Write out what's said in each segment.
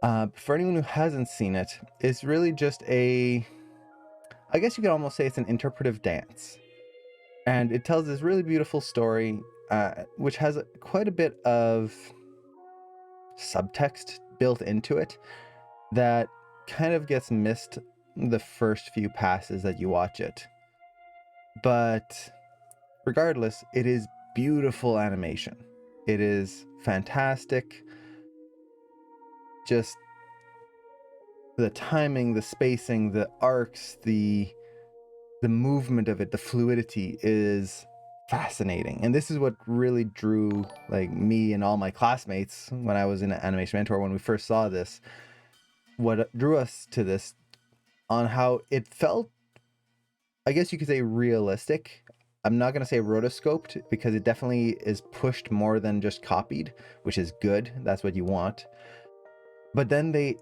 For anyone who hasn't seen it, it's really just I guess you could almost say it's an interpretive dance. And it tells this really beautiful story, which has quite a bit of subtext built into it that kind of gets missed the first few passes that you watch it. But regardless, it is beautiful animation. It is fantastic. Just the timing, the spacing, the arcs, the movement of it, the fluidity is fascinating. And this is what really drew like me and all my classmates when I was in Animation Mentor when we first saw this. What drew us to this on how it felt, I guess you could say, realistic. I'm not going to say rotoscoped because it definitely is pushed more than just copied, which is good. That's what you want. But then they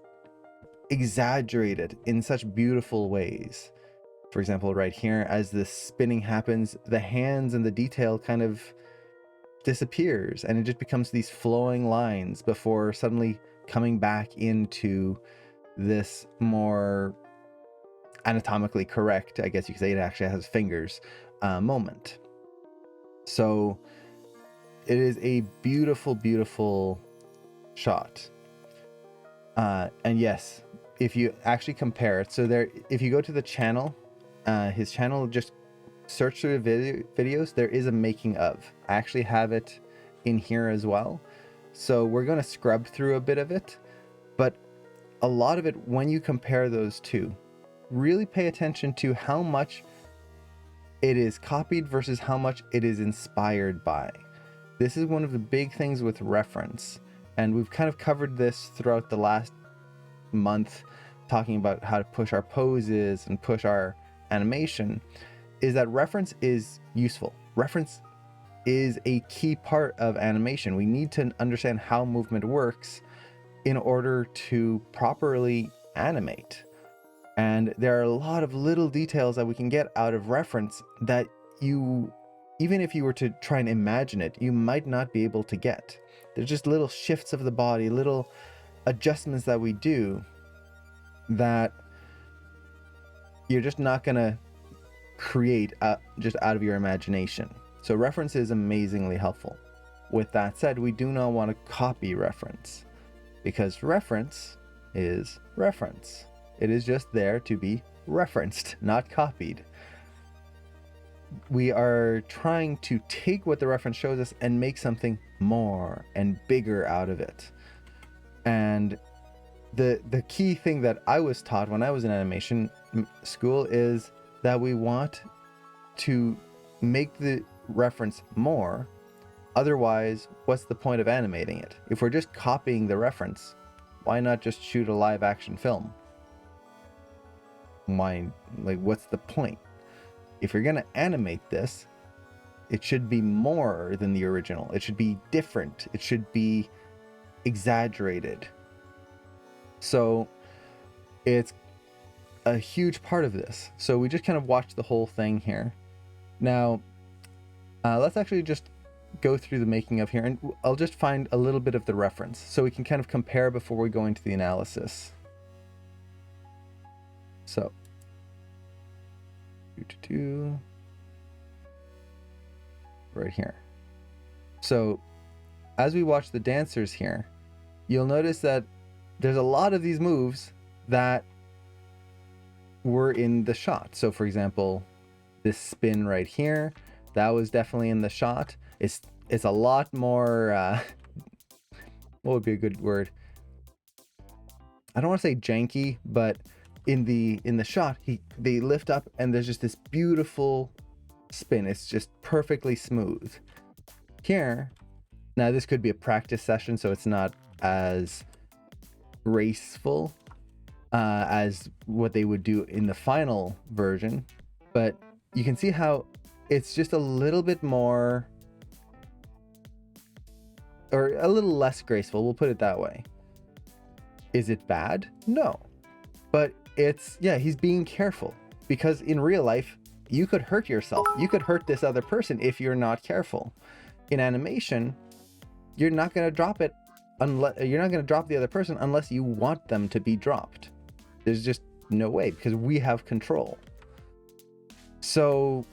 exaggerate it in such beautiful ways. For example, right here, as the spinning happens, the hands and the detail kind of disappears and it just becomes these flowing lines before suddenly coming back into this more anatomically correct, I guess you could say, it actually has fingers, moment. So it is a beautiful, beautiful shot. And yes, if you actually compare it, so there, if you go to the channel, his channel, just search through the videos, there is a making of. I actually have it in here as well. So we're going to scrub through a bit of it, but a lot of it, when you compare those two, really pay attention to how much it is copied versus how much it is inspired by. This is one of the big things with reference, and we've kind of covered this throughout the last month, talking about how to push our poses and push our animation, is that reference is useful. Reference is a key part of animation. We need to understand how movement works in order to properly animate. And there are a lot of little details that we can get out of reference that you, even if you were to try and imagine it, you might not be able to get. There's just little shifts of the body, little adjustments that we do that you're just not going to create just out of your imagination. So reference is amazingly helpful. With that said, we do not want to copy reference, because reference is reference. It is just there to be referenced, not copied. We are trying to take what the reference shows us and make something more and bigger out of it. And the key thing that I was taught when I was in animation school is that we want to make the reference more. Otherwise, what's the point of animating it? If we're just copying the reference, why not just shoot a live action film? What's the point? If you're going to animate this, it should be more than the original. It should be different. It should be exaggerated. So it's a huge part of this. So we just kind of watched the whole thing here. Now, let's actually just go through the making of here, and I'll just find a little bit of the reference so we can kind of compare before we go into the analysis. So, right here. So, as we watch the dancers here, you'll notice that there's a lot of these moves that were in the shot. So, for example, this spin right here, that was definitely in the shot. It's a lot more, what would be a good word? I don't want to say janky, but in the shot, they lift up and there's just this beautiful spin. It's just perfectly smooth. Here, now this could be a practice session, so it's not as graceful as what they would do in the final version, but you can see how it's just a little bit more, or a little less graceful, we'll put it that way. Is it bad? No. But it's, yeah, he's being careful, because in real life, you could hurt yourself. You could hurt this other person if you're not careful. In animation, you're not going to drop it unless you're not going to drop the other person unless you want them to be dropped. There's just no way, because we have control. So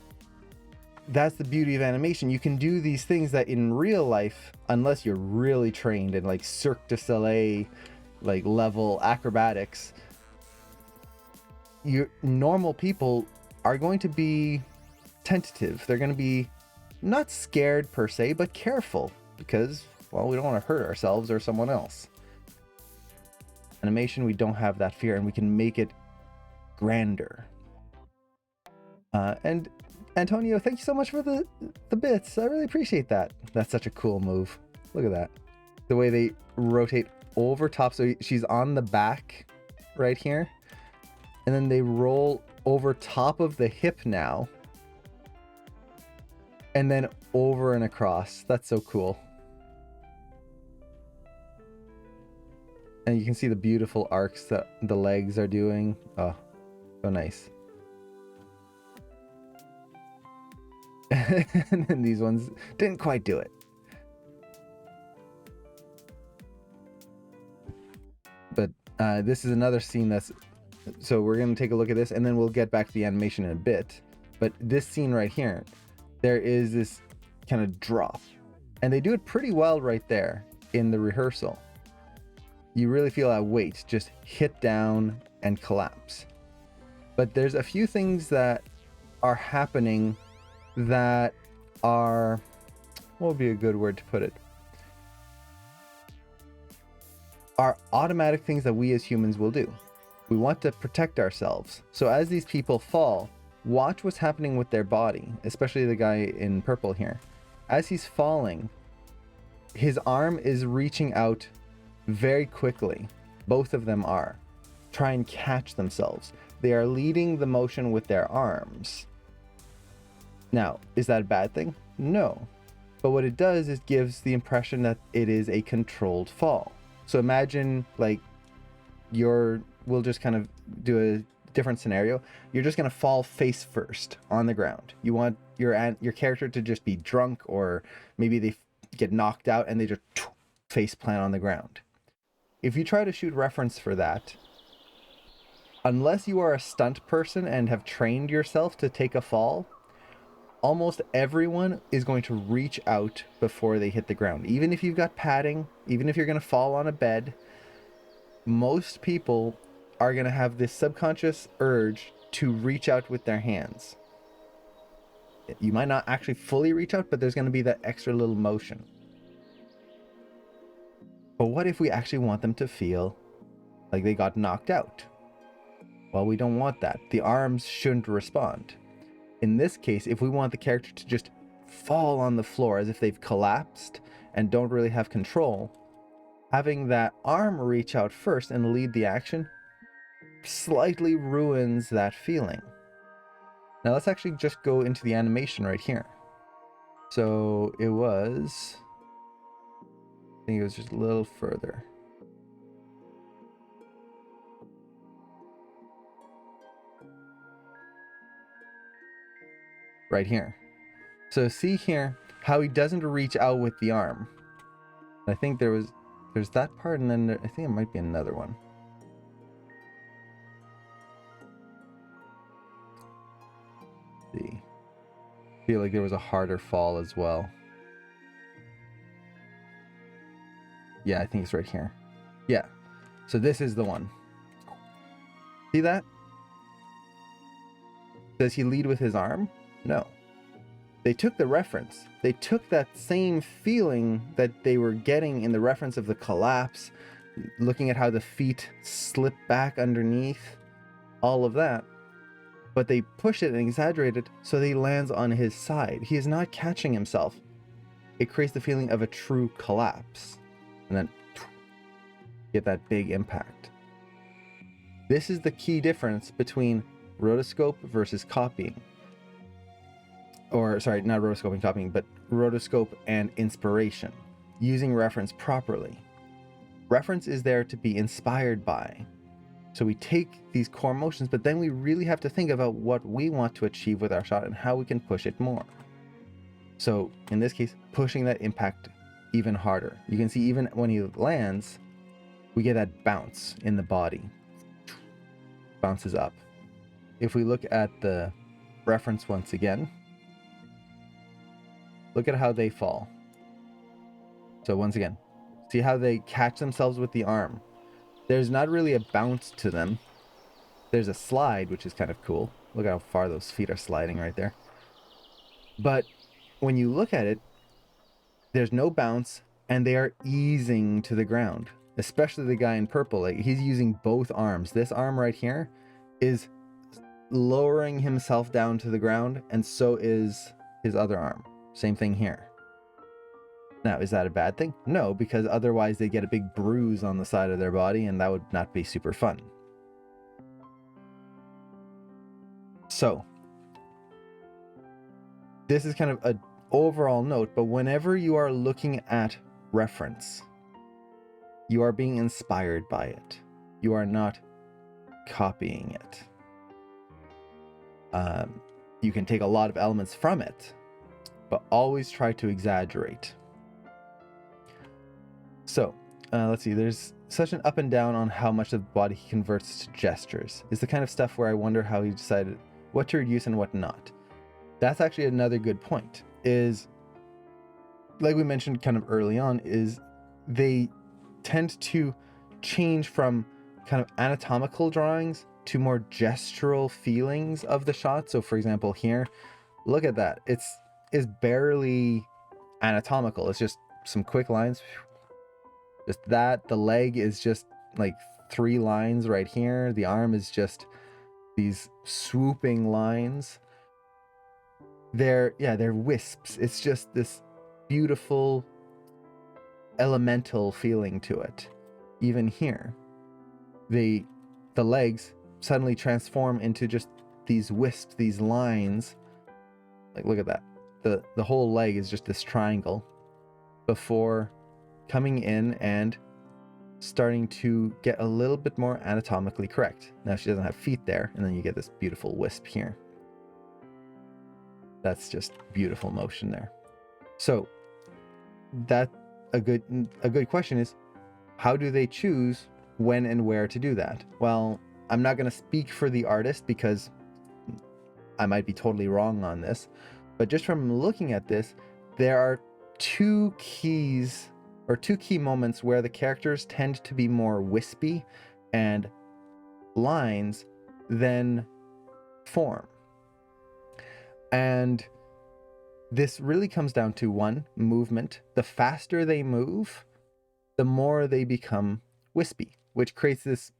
that's the beauty of animation. You can do these things that in real life, unless you're really trained in like Cirque du Soleil, like level acrobatics, your normal people are going to be tentative. They're going to be not scared per se, but careful, because, well, we don't want to hurt ourselves or someone else. Animation, we don't have that fear, and we can make it grander. And Antonio, thank you so much for the bits. I really appreciate that. That's such a cool move. Look at that. The way they rotate over top. So she's on the back right here. And then they roll over top of the hip now. And then over and across. That's so cool. And you can see the beautiful arcs that the legs are doing. Oh, so nice. And then these ones didn't quite do it. But this is another scene that's... So we're going to take a look at this, and then we'll get back to the animation in a bit. But this scene right here, there is this kind of drop. And they do it pretty well right there in the rehearsal. You really feel that weight just hit down and collapse. But there's a few things that are happening that are, what would be a good word to put it, are automatic things that we as humans will do. We want to protect ourselves. So as these people fall, watch what's happening with their body, especially the guy in purple here. As he's falling, his arm is reaching out very quickly. Both of them are. Try and catch themselves. They are leading the motion with their arms. Now, is that a bad thing? No. But what it does is gives the impression that it is a controlled fall. So imagine like we'll just kind of do a different scenario. You're just going to fall face first on the ground. You want your character to just be drunk, or maybe they get knocked out and they just face plant on the ground. If you try to shoot reference for that, unless you are a stunt person and have trained yourself to take a fall, almost everyone is going to reach out before they hit the ground. Even if you've got padding, even if you're going to fall on a bed, most people are going to have this subconscious urge to reach out with their hands. You might not actually fully reach out, but there's going to be that extra little motion. But what if we actually want them to feel like they got knocked out? Well, we don't want that. The arms shouldn't respond. In this case, if we want the character to just fall on the floor as if they've collapsed and don't really have control, having that arm reach out first and lead the action slightly ruins that feeling. Now let's actually just go into the animation right here. So it was, I think it was just a little further. Right here. So see here how he doesn't reach out with the arm. I think there's that part, and then I think it might be another one. Let's see. I feel like there was a harder fall as well. Yeah, I think it's right here. Yeah. So this is the one. See that? Does he lead with his arm? No. They took the reference. They took that same feeling that they were getting in the reference of the collapse, looking at how the feet slip back underneath, all of that. But they push it and exaggerate it so that he lands on his side. He is not catching himself. It creates the feeling of a true collapse. And then get that big impact. This is the key difference between rotoscope versus copying. Or, sorry, not rotoscoping, copying, but rotoscope and inspiration. Using reference properly. Reference is there to be inspired by. So we take these core motions, but then we really have to think about what we want to achieve with our shot and how we can push it more. So in this case, pushing that impact even harder. You can see even when he lands, we get that bounce in the body. Bounces up. If we look at the reference once again, look at how they fall. So once again, see how they catch themselves with the arm. There's not really a bounce to them. There's a slide, which is kind of cool. Look how far those feet are sliding right there. But when you look at it, there's no bounce, and they are easing to the ground. Especially the guy in purple. Like, he's using both arms. This arm right here is lowering himself down to the ground, and so is his other arm. Same thing here. Now, is that a bad thing? No, because otherwise they get a big bruise on the side of their body, and that would not be super fun. So, this is kind of an overall note, but whenever you are looking at reference, you are being inspired by it. You are not copying it. You can take a lot of elements from it, but always try to exaggerate. So, let's see, there's such an up and down on how much of the body he converts to gestures. It's the kind of stuff where I wonder how he decided what to reduce and what not. That's actually another good point, is, like we mentioned kind of early on, is they tend to change from kind of anatomical drawings to more gestural feelings of the shot. So for example, here, look at that. It's barely anatomical. It's just some quick lines. Just that. The leg is just like 3 lines right here. The arm is just these swooping lines. They're wisps. It's just this beautiful elemental feeling to it. Even here, the legs suddenly transform into just these wisps, these lines. Like, look at that. The whole leg is just this triangle before coming in and starting to get a little bit more anatomically correct. Now she doesn't have feet there, and then you get this beautiful wisp here. That's just beautiful motion there. So that a good question is, how do they choose when and where to do that? Well, I'm not going to speak for the artist because I might be totally wrong on this, but just from looking at this, there are two key moments where the characters tend to be more wispy and lines than form. And this really comes down to, one, movement. The faster they move, the more they become wispy, which creates this,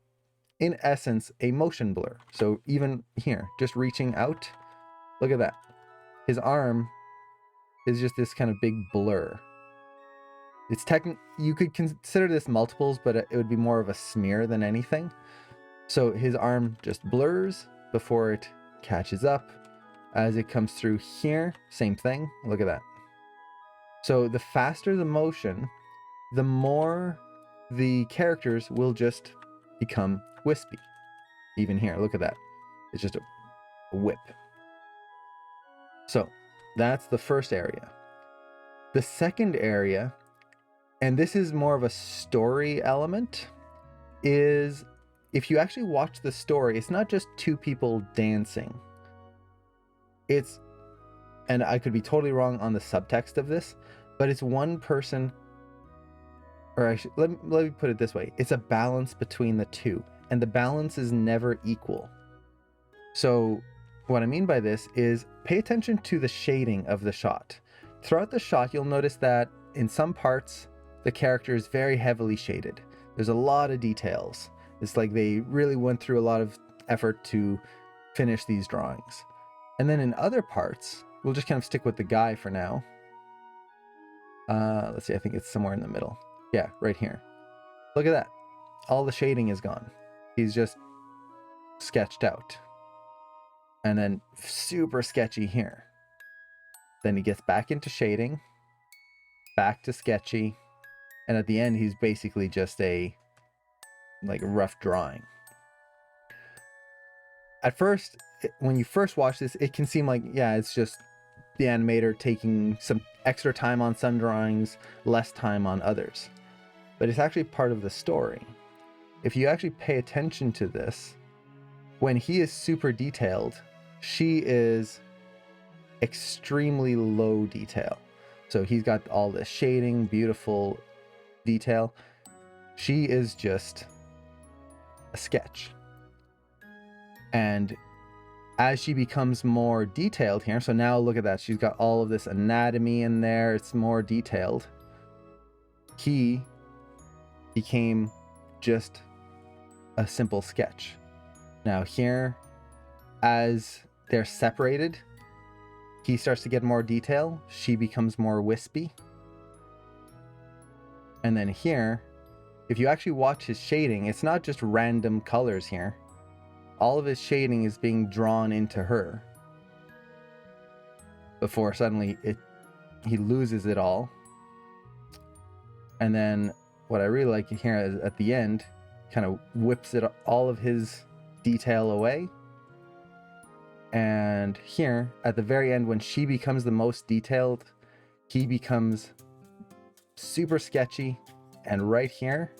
in essence, a motion blur. So even here, just reaching out, look at that. His arm is just this kind of big blur. It's you could consider this multiples, but it would be more of a smear than anything. So his arm just blurs before it catches up. As it comes through here, same thing. Look at that. So the faster the motion, the more the characters will just become wispy. Even here, look at that. It's just a whip. So that's the first area. The second area, and this is more of a story element, is if you actually watch the story, it's not just 2 people dancing. It's, and I could be totally wrong on the subtext of this, but it's one person, or I should, let me put it this way. It's a balance between the two, and the balance is never equal. So what I mean by this is pay attention to the shading of the shot. Throughout the shot, you'll notice that in some parts, the character is very heavily shaded. There's a lot of details. It's like they really went through a lot of effort to finish these drawings. And then in other parts, we'll just kind of stick with the guy for now. Let's see, I think it's somewhere in the middle. Yeah, right here. Look at that. All the shading is gone. He's just sketched out. And then super sketchy here. Then he gets back into shading, back to sketchy, and at the end he's basically just a rough drawing. At first, when you first watch this, it can seem like, yeah, it's just the animator taking some extra time on some drawings, less time on others. But it's actually part of the story. If you actually pay attention to this, when he is super detailed, she is extremely low detail. So he's got all this shading, beautiful detail. She is just a sketch. And as she becomes more detailed here, so now look at that, she's got all of this anatomy in there, it's more detailed. He became just a simple sketch. Now here, as they're separated, he starts to get more detail, she becomes more wispy. And then here, if you actually watch his shading, it's not just random colors here. All of his shading is being drawn into her before suddenly he loses it all. And then what I really like here is at the end, kind of whips all of his detail away. And here at the very end, when she becomes the most detailed, he becomes super sketchy. And right here,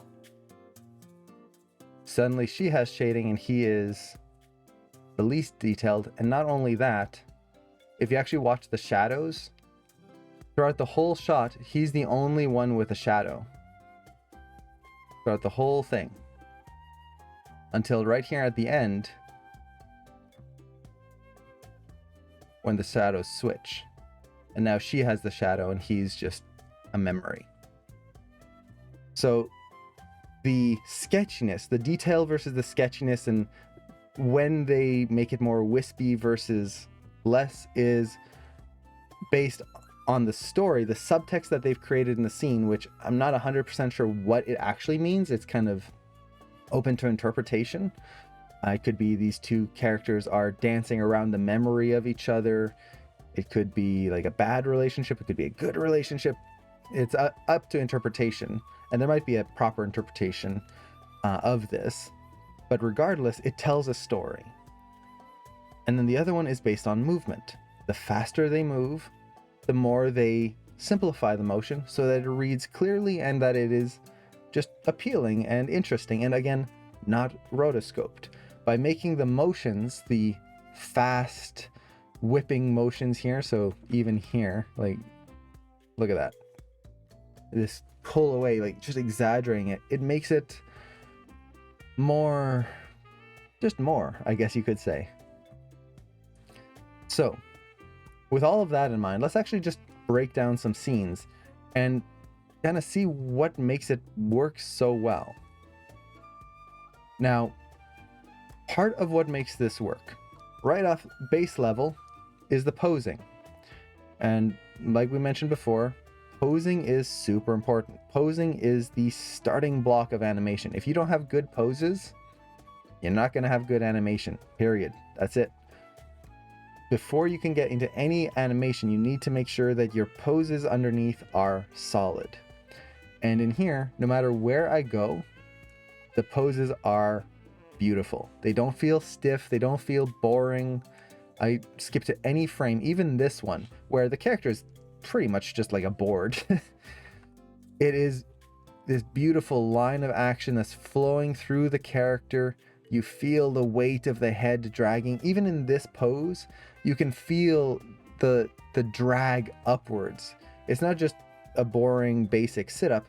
suddenly she has shading and he is the least detailed. And not only that, if you actually watch the shadows, throughout the whole shot, he's the only one with a shadow. Throughout the whole thing. Until right here at the end, when the shadows switch. And now she has the shadow and he's just a memory. So the sketchiness, the detail versus the sketchiness, and when they make it more wispy versus less is based on the story, the subtext that they've created in the scene, which I'm not 100% sure what it actually means. It's kind of open to interpretation. It could be these two characters are dancing around the memory of each other. It could be like a bad relationship. It could be a good relationship. It's up to interpretation. And there might be a proper interpretation of this. But regardless, it tells a story. And then the other one is based on movement. The faster they move, the more they simplify the motion so that it reads clearly and that it is just appealing and interesting. And again, not rotoscoped. By making the motions, the fast whipping motions here, so even here, like, look at that. This pull away, like just exaggerating it. It makes it more, just more, I guess you could say. So, with all of that in mind, let's actually just break down some scenes and kind of see what makes it work so well. Now, part of what makes this work, right off base level, is the posing. And like we mentioned before, posing is super important. Posing is the starting block of animation. If you don't have good poses, you're not going to have good animation, period. That's it. Before you can get into any animation, you need to make sure that your poses underneath are solid. And in here, no matter where I go, the poses are beautiful. They don't feel stiff. They don't feel boring. I skip to any frame, even this one, where the character is pretty much just like a board. It is this beautiful line of action that's flowing through the character. You feel the weight of the head dragging. Even in this pose, you can feel the drag upwards. It's not just a boring basic sit-up.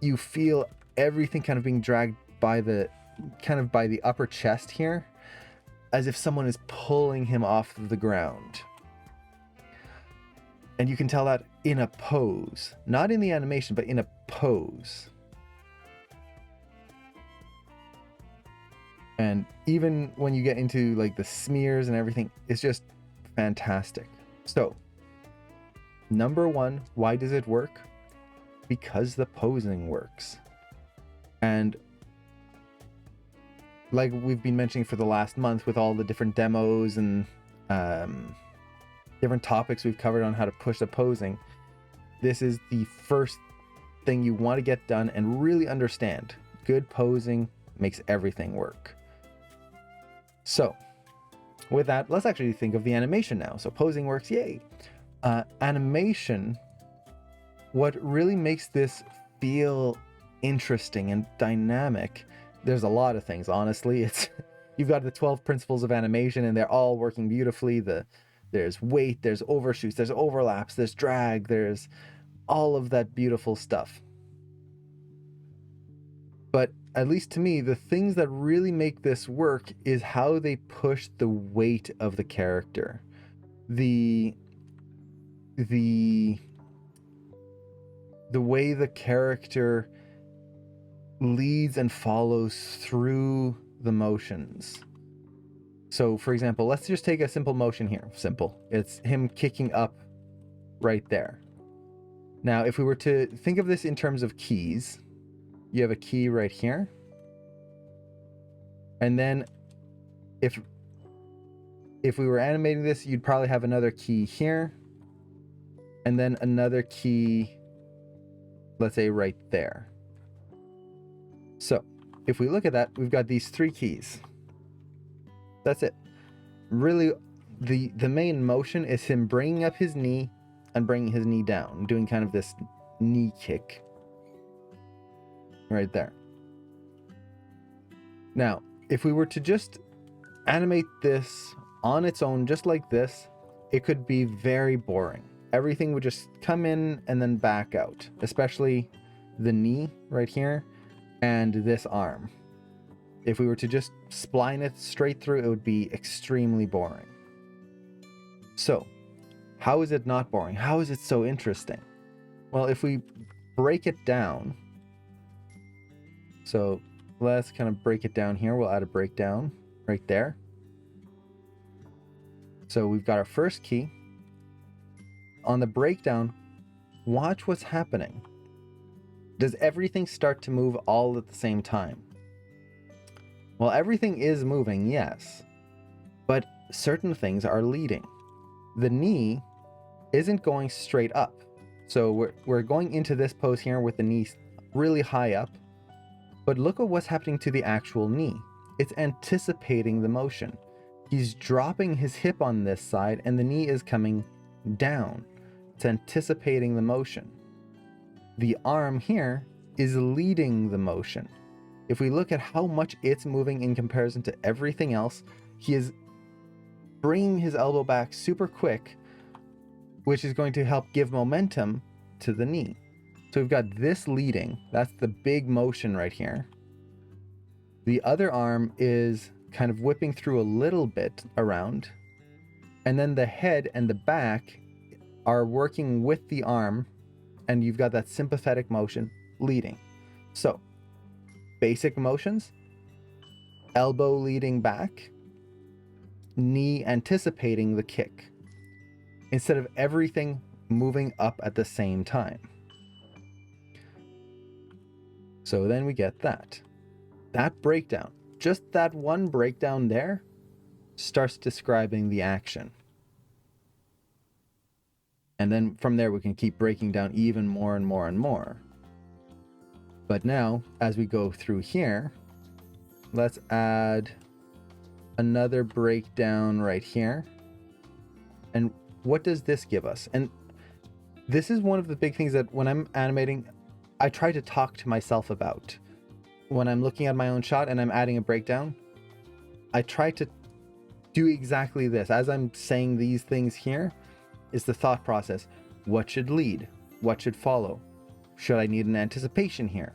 You feel everything kind of being dragged by the upper chest here, as if someone is pulling him off the ground. And you can tell that in a pose, not in the animation, but in a pose. And even when you get into like the smears and everything, it's just fantastic. So, number one, why does it work? Because the posing works. And like we've been mentioning for the last month with all the different demos and different topics we've covered on how to push the posing, this is the first thing you want to get done and really understand. Good posing makes everything work. So, with that, let's actually think of the animation now. So posing works, yay. Animation, what really makes this feel interesting and dynamic, there's a lot of things, honestly. It's you've got the 12 principles of animation and they're all working beautifully. There's weight, there's overshoots, there's overlaps, there's drag, there's all of that beautiful stuff. But at least to me, the things that really make this work is how they push the weight of the character. The way the character leads and follows through the motions. So for example, let's just take a simple motion here. Simple. It's him kicking up right there. Now, if we were to think of this in terms of keys, you have a key right here. And then if we were animating this, you'd probably have another key here. And then another key, let's say right there. So if we look at that, we've got these 3 keys. That's it. Really, the main motion is him bringing up his knee and bringing his knee down, doing kind of this knee kick right there. Now, if we were to just animate this on its own, just like this, it could be very boring. Everything would just come in and then back out, especially the knee right here and this arm. If we were to just spline it straight through, it would be extremely boring. So, how is it not boring? How is it so interesting? Well, if we break it down, so let's kind of break it down here. We'll add a breakdown right there. So we've got our first key. On the breakdown, watch what's happening. Does everything start to move all at the same time? Well, everything is moving, yes, but certain things are leading. The knee isn't going straight up. So we're going into this pose here with the knee really high up, but look at what's happening to the actual knee. It's anticipating the motion. He's dropping his hip on this side and the knee is coming down. It's anticipating the motion. The arm here is leading the motion. If we look at how much it's moving in comparison to everything else, he is bringing his elbow back super quick, which is going to help give momentum to the knee. So we've got this leading, that's the big motion right here. The other arm is kind of whipping through a little bit around, and then the head and the back are working with the arm, and you've got that sympathetic motion leading. So basic motions: elbow leading back, knee anticipating the kick, instead of everything moving up at the same time. So then we get that breakdown, just that one breakdown there starts describing the action. And then from there we can keep breaking down even more and more and more. But now, as we go through here, let's add another breakdown right here. And what does this give us? And this is one of the big things that when I'm animating, I try to talk to myself about. When I'm looking at my own shot and I'm adding a breakdown, I try to do exactly this. As I'm saying these things here, is the thought process. What should lead? What should follow? Should I need an anticipation here?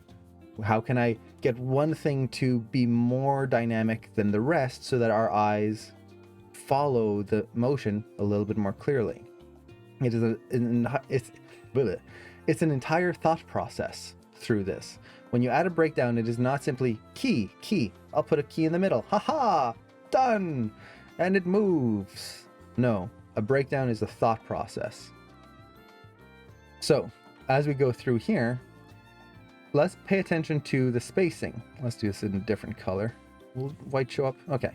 How can I get one thing to be more dynamic than the rest so that our eyes follow the motion a little bit more clearly? It's an entire thought process through this. When you add a breakdown, it is not simply key, I'll put a key in the middle, haha, done, and it moves. No, a breakdown is a thought process. So as we go through here, let's pay attention to the spacing. Let's do this in a different color. Will white show up? Okay.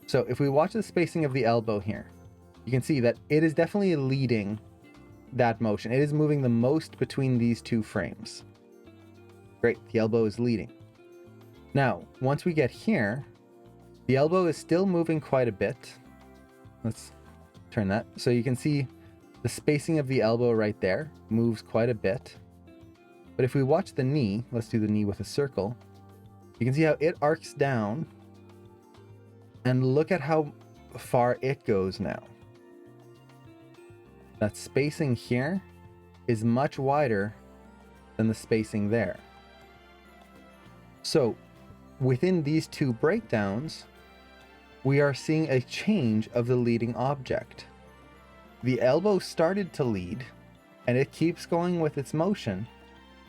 So if we watch the spacing of the elbow here, you can see that it is definitely leading that motion. It is moving the most between these two frames. Great, the elbow is leading. Now, once we get here, the elbow is still moving quite a bit, let's turn that. So you can see the spacing of the elbow right there moves quite a bit. But if we watch the knee, let's do the knee with a circle, you can see how it arcs down, and look at how far it goes now. That spacing here is much wider than the spacing there. So within these two breakdowns, we are seeing a change of the leading object. The elbow started to lead, and it keeps going with its motion,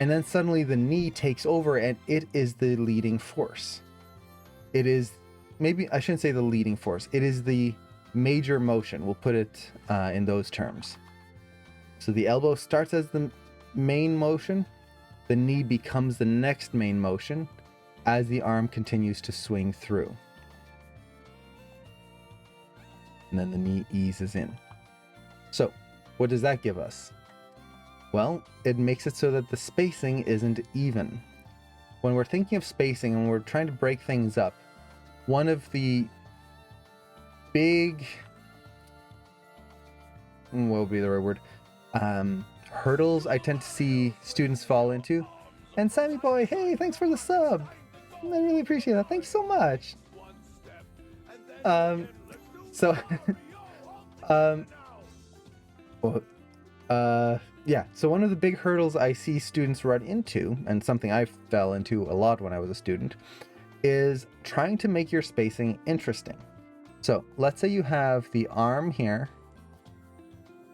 and then suddenly the knee takes over and it is the leading force. It is, maybe I shouldn't say the leading force, it is the major motion. We'll put it in those terms. So the elbow starts as the main motion, the knee becomes the next main motion as the arm continues to swing through. And then the knee eases in. So what does that give us? Well, it makes it so that the spacing isn't even. When we're thinking of spacing and we're trying to break things up, one of the big, what would be the right word, hurdles I tend to see students fall into. And Sammy Boy, hey, thanks for the sub. I really appreciate that. Thank you so much. Yeah, so one of the big hurdles I see students run into, and something I fell into a lot when I was a student, is trying to make your spacing interesting. So let's say you have the arm here,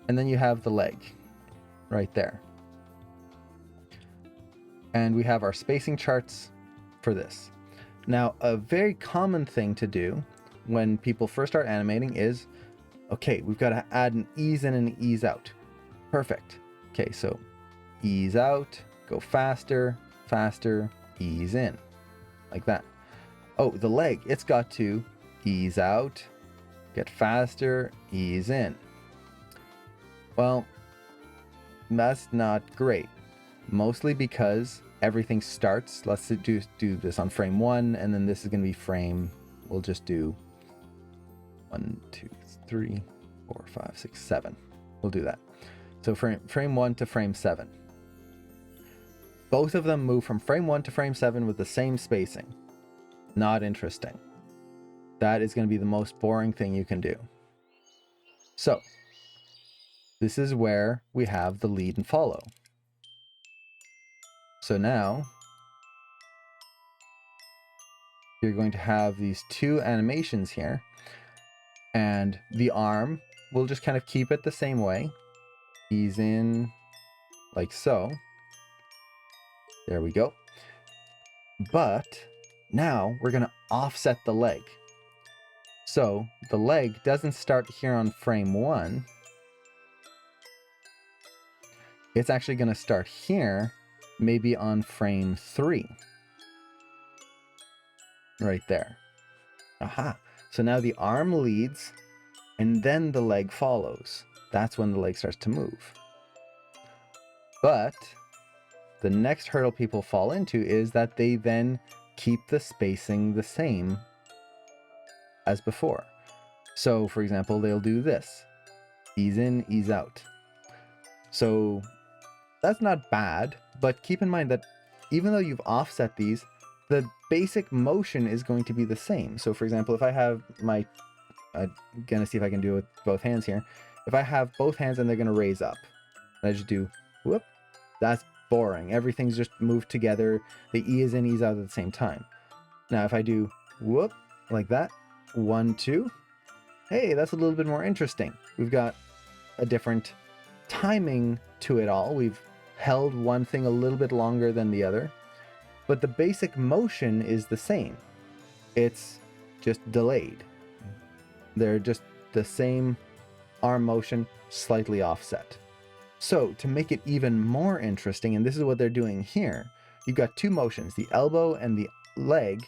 and then you have the leg right there. And we have our spacing charts for this. Now, a very common thing to do when people first start animating is, okay, we've got to add an ease in and an ease out. Perfect. Okay, so ease out, go faster, faster, ease in, like that. Oh, the leg, it's got to ease out, get faster, ease in. Well, that's not great. Mostly because everything starts, let's do this on frame 1, and then this is going to be frame, we'll just do 1, 2, 3, 4, 5, 6, 7. We'll do that. So frame 1 to frame 7. Both of them move from frame 1 to frame 7 with the same spacing. Not interesting. That is going to be the most boring thing you can do. So, this is where we have the lead and follow. So now, you're going to have these two animations here, and the arm, we'll just kind of keep it the same way. Ease in, like so. There we go. But now we're going to offset the leg. So the leg doesn't start here on frame 1. It's actually going to start here, maybe on frame 3. Right there. Aha. So now the arm leads, and then the leg follows. That's when the leg starts to move. But the next hurdle people fall into is that they then keep the spacing the same as before. So, for example, they'll do this. Ease in, ease out. So that's not bad, but keep in mind that even though you've offset these, the basic motion is going to be the same. So for example, if I have my, I'm gonna see if I can do it with both hands here. If I have both hands and they're gonna raise up, and I just do whoop, that's boring. Everything's just moved together. The E is in, E's out at the same time. Now if I do whoop, like that, 1, 2, hey, that's a little bit more interesting. We've got a different timing to it all. We've held one thing a little bit longer than the other, but the basic motion is the same. It's just delayed. They're just the same arm motion, slightly offset. So to make it even more interesting, and this is what they're doing here, you've got two motions, the elbow and the leg,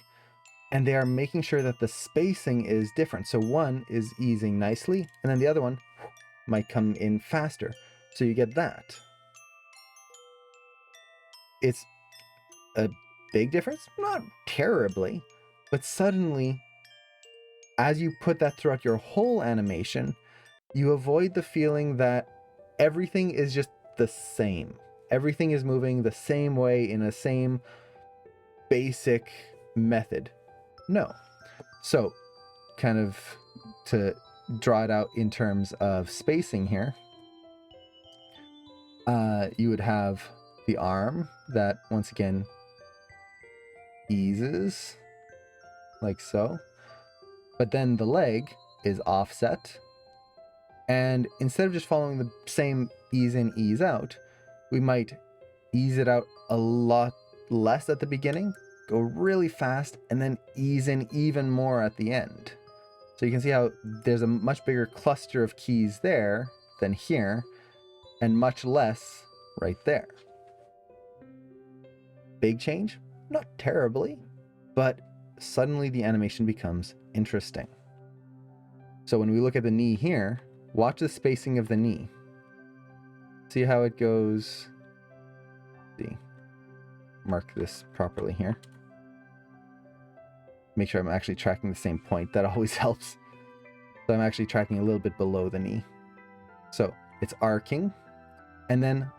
and they are making sure that the spacing is different. So one is easing nicely, and then the other one might come in faster. So you get that. It's a big difference? Not terribly, but suddenly as you put that throughout your whole animation, you avoid the feeling that everything is just the same. Everything is moving the same way in a same basic method. No. So, kind of to draw it out in terms of spacing here, you would have the arm that once again eases like so, but then the leg is offset, and instead of just following the same ease in, ease out, we might ease it out a lot less at the beginning, go really fast, and then ease in even more at the end. So you can see how there's a much bigger cluster of keys there than here, and much less right there. Big change? Not terribly, but suddenly the animation becomes interesting. So when we look at the knee here, watch the spacing of the knee. See how it goes. See, mark this properly here. Make sure I'm actually tracking the same point. That always helps. So I'm actually tracking a little bit below the knee. So it's arcing, and then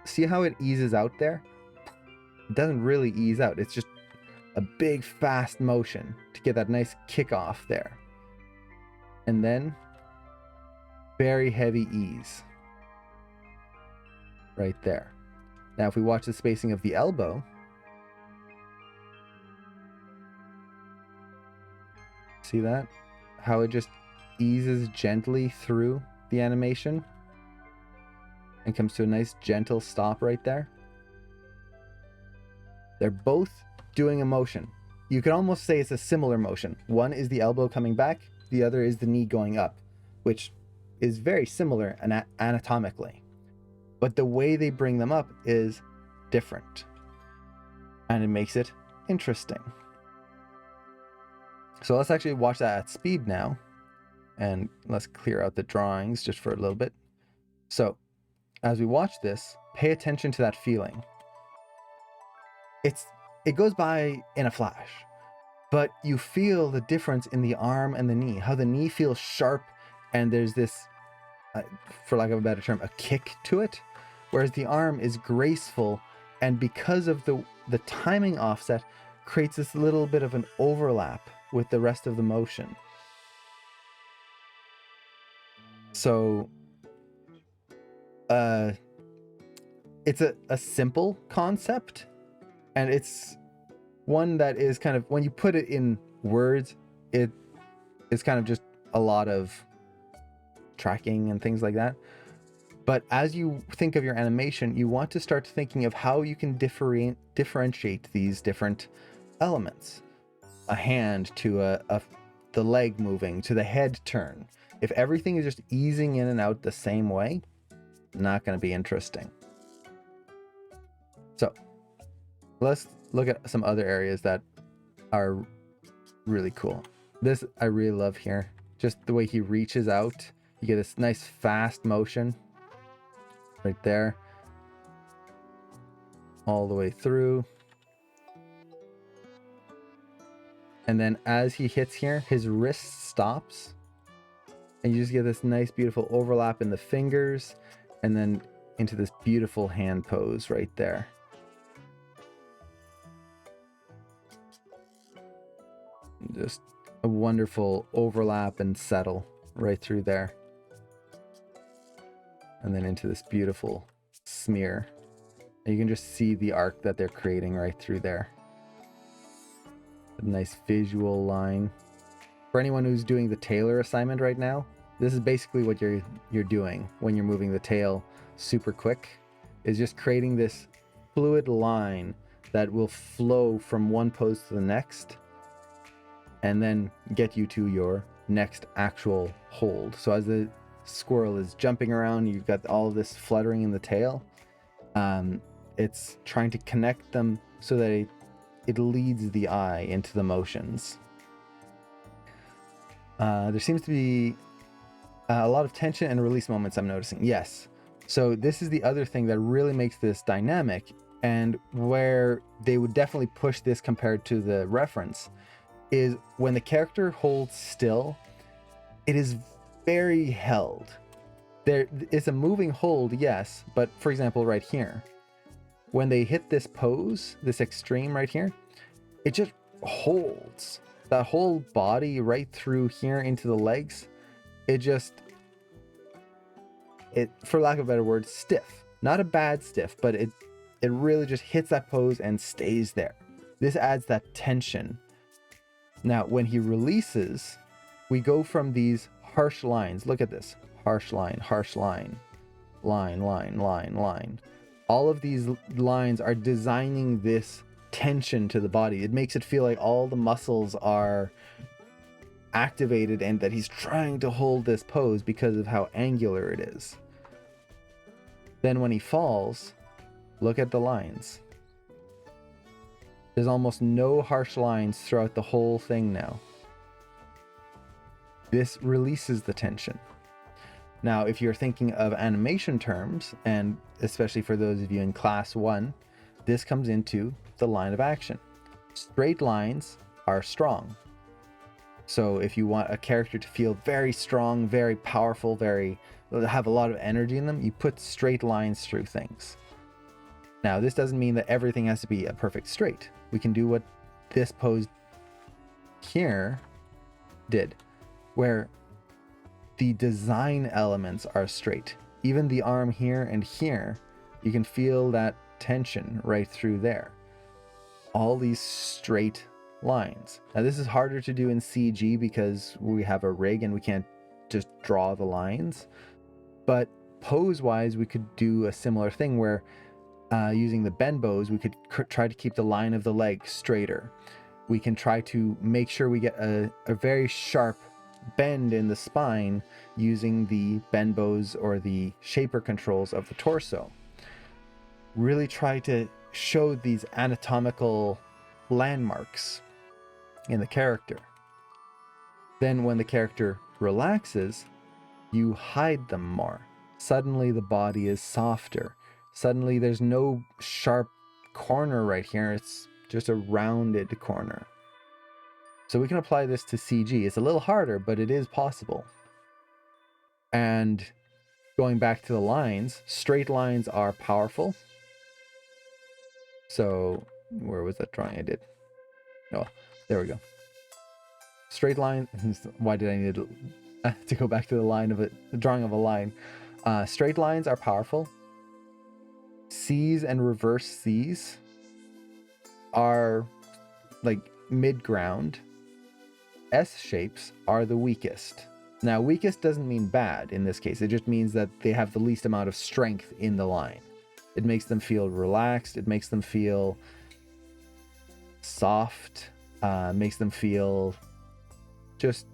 see how it eases out there? It doesn't really ease out. It's just a big fast motion to get that nice kickoff there. And then very heavy ease right there. Now if we watch the spacing of the elbow, see that? How it just eases gently through the animation and comes to a nice gentle stop right there. They're both doing a motion. You could almost say it's a similar motion. One is the elbow coming back, the other is the knee going up, which is very similar anatomically. But the way they bring them up is different, and it makes it interesting. So let's actually watch that at speed now, and let's clear out the drawings just for a little bit. So as we watch this, pay attention to that feeling. It goes by in a flash, but you feel the difference in the arm and the knee, how the knee feels sharp and there's this, for lack of a better term, a kick to it, whereas the arm is graceful, and because of the timing offset, creates this little bit of an overlap with the rest of the motion. So it's a simple concept, and it's one that is kind of, when you put it in words, it is kind of just a lot of tracking and things like that. But as you think of your animation, you want to start thinking of how you can differentiate these different elements. A hand to the leg moving to the head turn. If everything is just easing in and out the same way, not going to be interesting. So let's look at some other areas that are really cool. This I really love here. Just the way he reaches out. You get this nice fast motion right there. All the way through. And then as he hits here, his wrist stops. And you just get this nice, beautiful overlap in the fingers. And then into this beautiful hand pose right there. Just a wonderful overlap and settle right through there. And then into this beautiful smear. And you can just see the arc that they're creating right through there. A nice visual line. For anyone who's doing the tailor assignment right now, this is basically what you're doing when you're moving the tail super quick, is just creating this fluid line that will flow from one pose to the next and then get you to your next actual hold. So as the squirrel is jumping around, you've got all of this fluttering in the tail. It's trying to connect them so that it leads the eye into the motions. There seems to be a lot of tension and release moments I'm noticing. Yes. So this is the other thing that really makes this dynamic, and where they would definitely push this compared to the reference, is when the character holds still, it is very held. There is a moving hold, yes, but for example, right here, when they hit this pose, this extreme right here, it just holds that whole body right through here into the legs. It, for lack of a better word, stiff. Not a bad stiff, but it really just hits that pose and stays there. This adds that tension. Now, when he releases, we go from these harsh lines. Look at this. Harsh line, line, line, line, line. All of these lines are designing this tension to the body. It makes it feel like all the muscles are activated and that he's trying to hold this pose because of how angular it is. Then when he falls, look at the lines. There's almost no harsh lines throughout the whole thing now. This releases the tension. Now, if you're thinking of animation terms, and especially for those of you in class 1, this comes into the line of action. Straight lines are strong. So if you want a character to feel very strong, very powerful, have a lot of energy in them, you put straight lines through things. Now, this doesn't mean that everything has to be a perfect straight. We can do what this pose here did, where the design elements are straight. Even the arm here and here, you can feel that tension right through there. All these straight lines. Now, this is harder to do in CG because we have a rig and we can't just draw the lines. But pose-wise, we could do a similar thing where using the benbows, we could try to keep the line of the leg straighter. We can try to make sure we get a very sharp bend in the spine using the benbows or the shaper controls of the torso. Really try to show these anatomical landmarks in the character. Then when the character relaxes, you hide them more. Suddenly the body is softer. Suddenly there's no sharp corner right here. It's just a rounded corner. So we can apply this to CG. It's a little harder, but it is possible. And going back to the lines, straight lines are powerful. So where was that drawing I did? Oh, there we go. Straight line. Why did I need to go back to the drawing of a line? Straight lines are powerful. C's and reverse C's are like mid-ground. S shapes are the weakest. Now, weakest doesn't mean bad in this case. It just means that they have the least amount of strength in the line. It makes them feel relaxed. It makes them feel soft. Makes them feel just...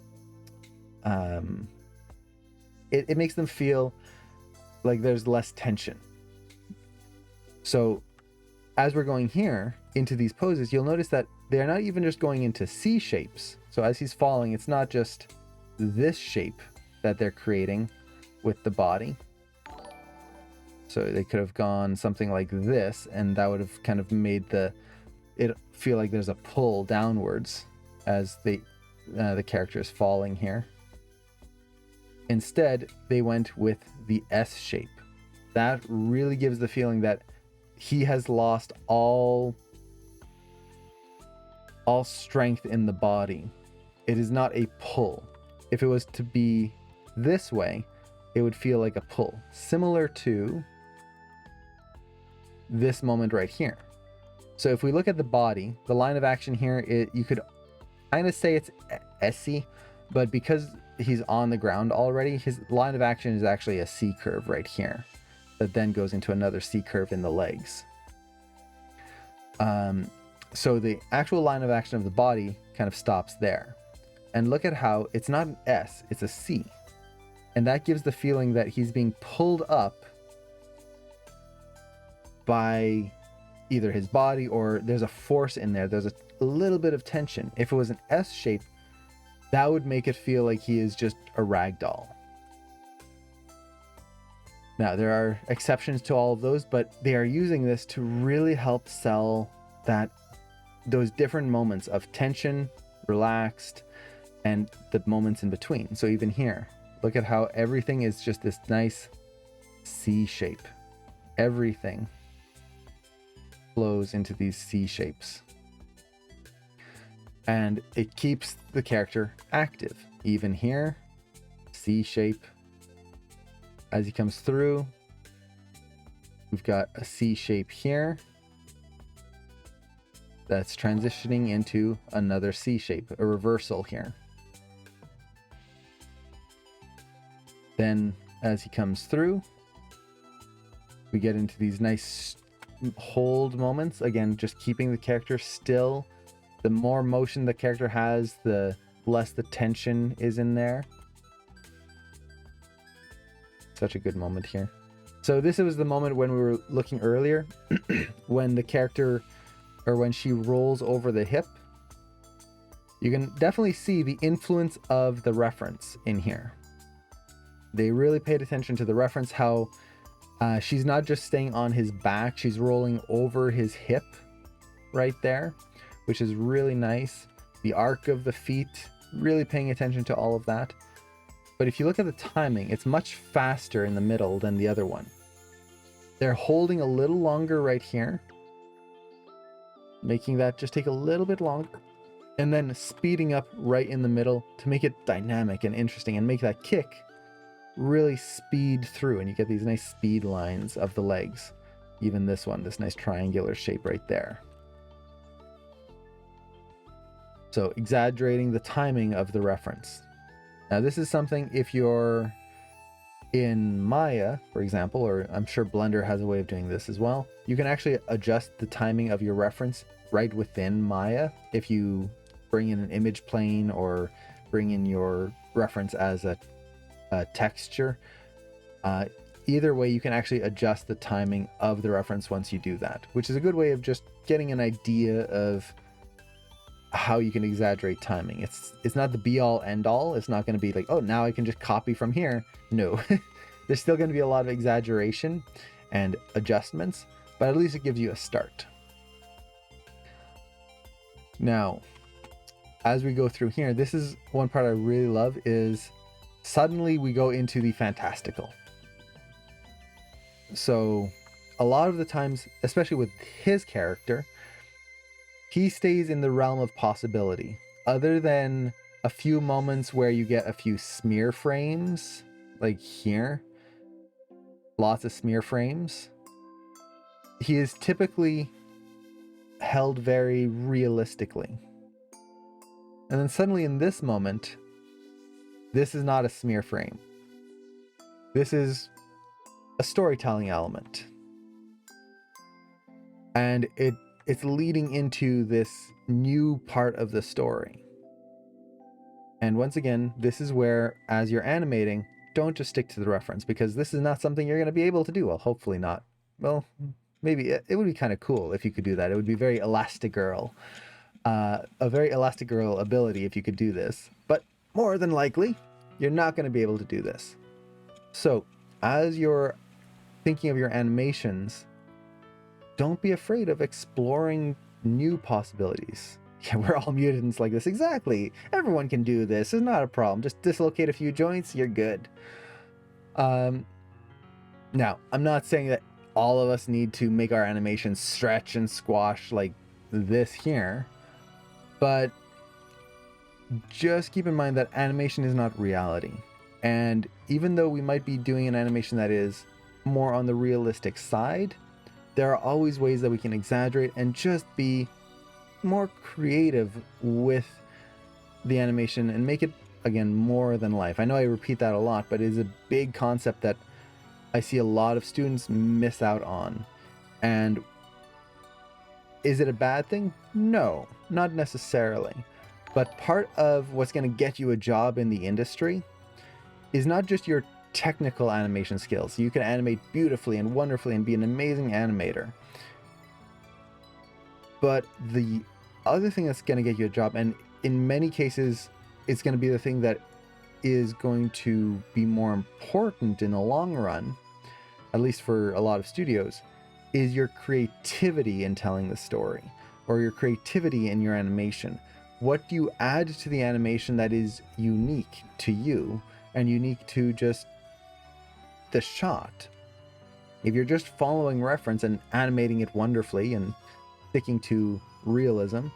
It makes them feel like there's less tension. So as we're going here into these poses, you'll notice that they're not even just going into C shapes. So as he's falling, it's not just this shape that they're creating with the body. So they could have gone something like this, and that would have kind of made it feel like there's a pull downwards as the character is falling here. Instead, they went with the S shape. That really gives the feeling that he has lost all strength in the body. It is not a pull. If it was to be this way, it would feel like a pull, similar to this moment right here. So if we look at the body, the line of action here, you could kind of say it's S-y, but because he's on the ground already, his line of action is actually a C curve right here that then goes into another C curve in the legs. So the actual line of action of the body kind of stops there. And look at how it's not an S, it's a C. And that gives the feeling that he's being pulled up by either his body or there's a force in there. There's a little bit of tension. If it was an S shape, that would make it feel like he is just a rag doll. Now, there are exceptions to all of those, but they are using this to really help sell those different moments of tension relaxed, and the moments in between. So even here, look at how everything is just this nice C shape. Everything flows into these C shapes. And it keeps the character active. Even here, C shape. As he comes through, we've got a C shape here that's transitioning into another C shape, a reversal here. Then as he comes through, we get into these nice hold moments. Again, just keeping the character still. The more motion the character has, the less the tension is in there. Such a good moment here. So this was the moment when we were looking earlier, when the character, or when she rolls over the hip. You can definitely see the influence of the reference in here. They really paid attention to the reference, how she's not just staying on his back, she's rolling over his hip right there, which is really nice. The arc of the feet, really paying attention to all of that. But if you look at the timing, it's much faster in the middle than the other one. They're holding a little longer right here, making that just take a little bit longer, and then speeding up right in the middle to make it dynamic and interesting and make that kick really speed through, and you get these nice speed lines of the legs. Even this one, this nice triangular shape right there. So exaggerating the timing of the reference. Now this is something, if you're in Maya, for example, or I'm sure Blender has a way of doing this as well, you can actually adjust the timing of your reference right within Maya. If you bring in an image plane or bring in your reference as a texture, either way you can actually adjust the timing of the reference once you do that, which is a good way of just getting an idea of how you can exaggerate timing. It's not the be all end all. It's not going to be like, oh, now I can just copy from here. No. There's still going to be a lot of exaggeration and adjustments, but at least it gives you a start. Now, as we go through here, this is one part I really love, is suddenly we go into the fantastical. So a lot of the times, especially with his character, he stays in the realm of possibility. Other than a few moments where you get a few smear frames, like here, lots of smear frames, he is typically held very realistically. And then suddenly in this moment, this is not a smear frame. This is a storytelling element. And it's leading into this new part of the story. And once again, this is where, as you're animating, don't just stick to the reference, because this is not something you're going to be able to do. Well, hopefully not. Well, maybe it would be kind of cool if you could do that. It would be very Elastigirl. A very Elastigirl ability if you could do this. But more than likely, you're not going to be able to do this. So, as you're thinking of your animations, don't be afraid of exploring new possibilities. Yeah, we're all mutants like this. Exactly. Everyone can do this. It's not a problem. Just dislocate a few joints, you're good. Now, I'm not saying that all of us need to make our animations stretch and squash like this here, but just keep in mind that animation is not reality. And even though we might be doing an animation that is more on the realistic side, there are always ways that we can exaggerate and just be more creative with the animation and make it, again, more than life. I know I repeat that a lot, but it is a big concept that I see a lot of students miss out on. And is it a bad thing? No, not necessarily. But part of what's going to get you a job in the industry is not just your technical animation skills. You can animate beautifully and wonderfully and be an amazing animator. But the other thing that's going to get you a job, and in many cases, it's going to be the thing that is going to be more important in the long run, at least for a lot of studios, is your creativity in telling the story, or your creativity in your animation. what do you add to the animation that is unique to you and unique to just the shot? If you're just following reference and animating it wonderfully and sticking to realism,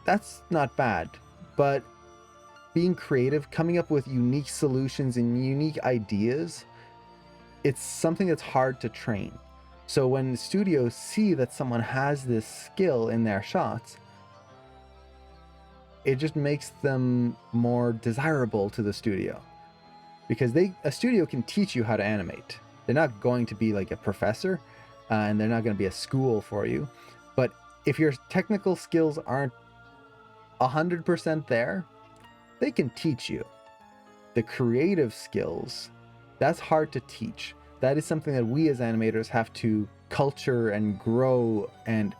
that's not bad. But being creative, coming up with unique solutions and unique ideas, it's something that's hard to train. So when studios see that someone has this skill in their shots, it just makes them more desirable to the studio, because a studio can teach you how to animate. They're not going to be like a professor, and they're not going to be a school for you. But if your technical skills aren't 100% there, they can teach you. The creative skills, that's hard to teach. That is something that we as animators have to culture and grow and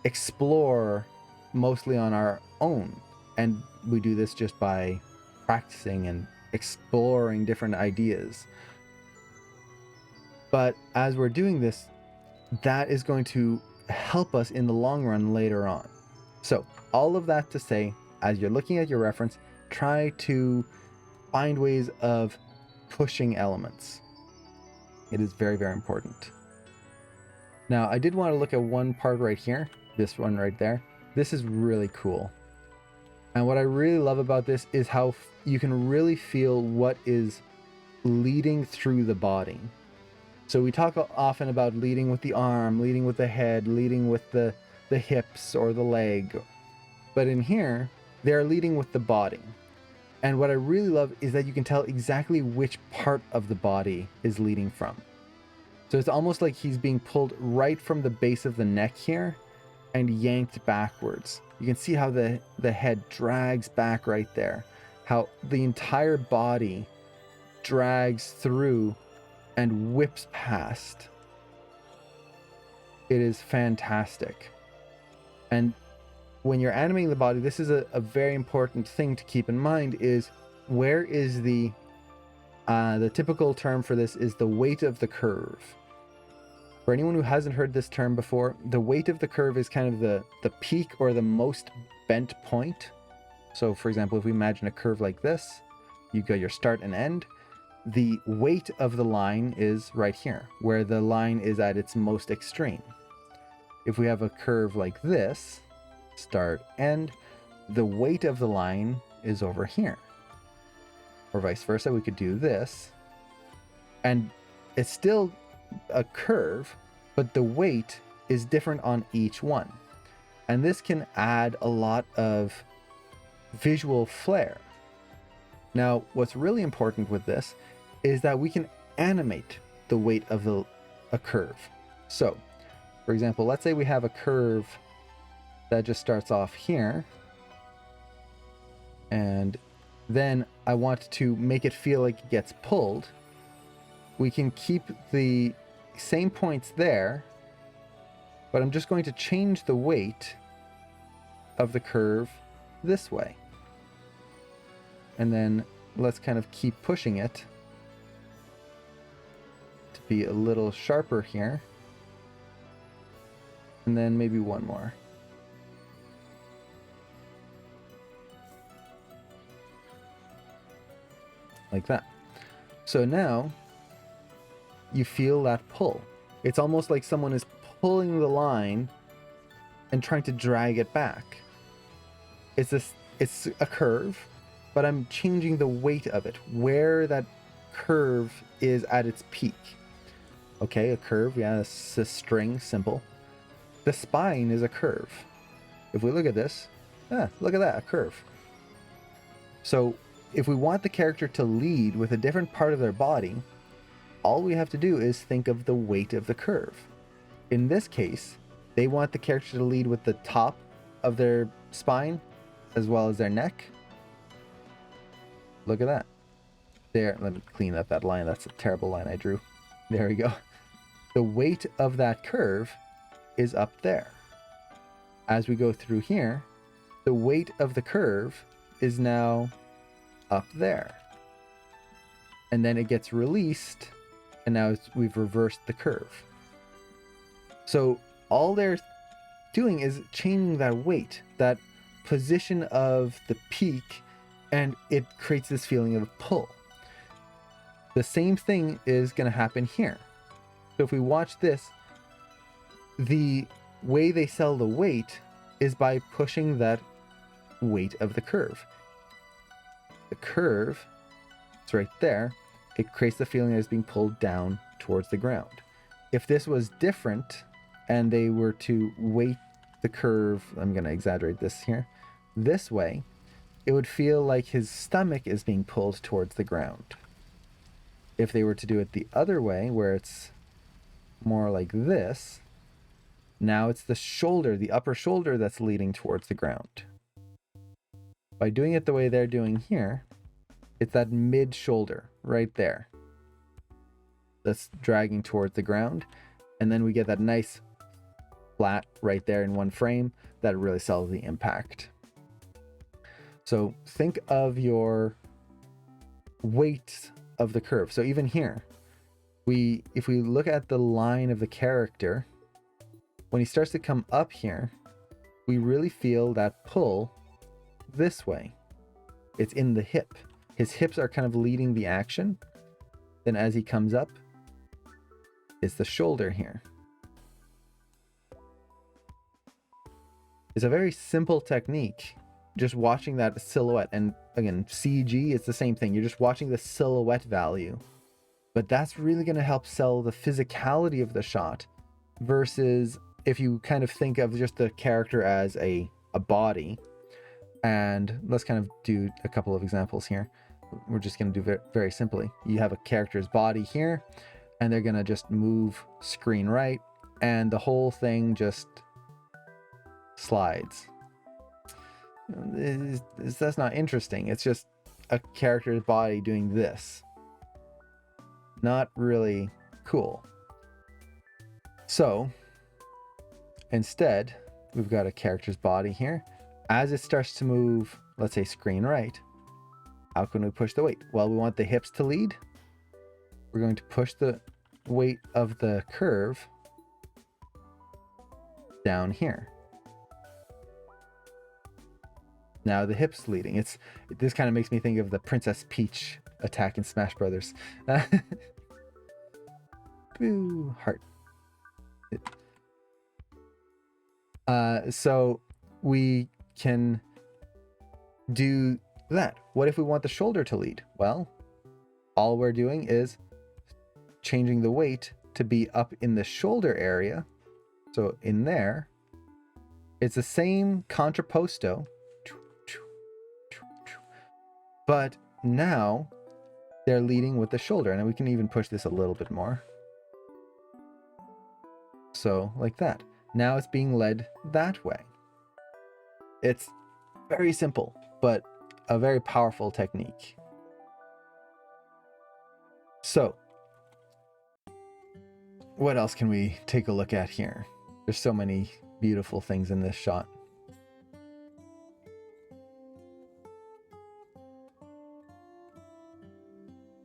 explore mostly on our own. And we do this just by practicing and exploring different ideas. But as we're doing this, that is going to help us in the long run later on. So all of that to say, as you're looking at your reference, try to find ways of pushing elements. It is very, very important. Now, I did want to look at one part right here, this one right there. This is really cool. And what I really love about this is how you can really feel what is leading through the body. So we talk often about leading with the arm, leading with the head, leading with the hips or the leg. But in here, they're leading with the body. And what I really love is that you can tell exactly which part of the body is leading from. So it's almost like he's being pulled right from the base of the neck here and yanked backwards. You can see how the head drags back right there, how the entire body drags through and whips past. It is fantastic. And when you're animating the body, this is a very important thing to keep in mind, is where is the typical term for this is the weight of the curve. For anyone who hasn't heard this term before, the weight of the curve is kind of the peak or the most bent point. So for example, if we imagine a curve like this, you got your start and end. The weight of the line is right here, where the line is at its most extreme. If we have a curve like this, start, end, the weight of the line is over here. Or vice versa, we could do this. And it's still a curve, but the weight is different on each one. And this can add a lot of visual flair. Now, what's really important with this is that we can animate the weight of a curve. So, for example, let's say we have a curve that just starts off here, and then I want to make it feel like it gets pulled. We can keep the same points there, but I'm just going to change the weight of the curve this way. And then let's kind of keep pushing it to be a little sharper here. And then maybe one more. Like that. So now you feel that pull. It's almost like someone is pulling the line and trying to drag it back. It's a curve, but I'm changing the weight of it, where that curve is at its peak. Okay, a curve, yeah, it's a string, simple. The spine is a curve. If we look at this, look at that, a curve. So if we want the character to lead with a different part of their body, all we have to do is think of the weight of the curve. In this case, they want the character to lead with the top of their spine as well as their neck. Look at that. There, let me clean up that line. That's a terrible line I drew. There we go. The weight of that curve is up there. As we go through here, the weight of the curve is now up there. And then it gets released, and now we've reversed the curve. So all they're doing is changing that weight, that position of the peak, and it creates this feeling of pull. The same thing is going to happen here. So if we watch this, the way they sell the weight is by pushing that weight of the curve. The curve, it's right there. It creates the feeling that it's being pulled down towards the ground. If this was different and they were to weight the curve, I'm going to exaggerate this here, this way, it would feel like his stomach is being pulled towards the ground. If they were to do it the other way, where it's more like this, now it's the shoulder, the upper shoulder, that's leading towards the ground. By doing it the way they're doing here, it's that mid shoulder right there that's dragging towards the ground. And then we get that nice flat right there in one frame that really sells the impact. So think of your weight of the curve. So even here, if we look at the line of the character, when he starts to come up here, we really feel that pull this way. It's in the hip. His hips are kind of leading the action. Then as he comes up, it's the shoulder here. It's a very simple technique, just watching that silhouette. And again, CG, it's the same thing. You're just watching the silhouette value. But that's really going to help sell the physicality of the shot, versus if you kind of think of just the character as a body. And let's kind of do a couple of examples here. We're just going to do very simply. You have a character's body here, and they're going to just move screen right, and the whole thing just slides. That's not interesting. It's just a character's body doing this. Not really cool. So instead, we've got a character's body here. As it starts to move, let's say screen right, how can we push the weight? Well, we want the hips to lead. We're going to push the weight of the curve down here. Now the hips leading. This kind of makes me think of the Princess Peach attack in Smash Brothers. Boo, heart. So we can do that. What if we want the shoulder to lead? Well, all we're doing is changing the weight to be up in the shoulder area. So in there, it's the same contrapposto, but now they're leading with the shoulder. And we can even push this a little bit more. So like that. Now it's being led that way. It's very simple, but a very powerful technique. So what else can we take a look at here? There's so many beautiful things in this shot.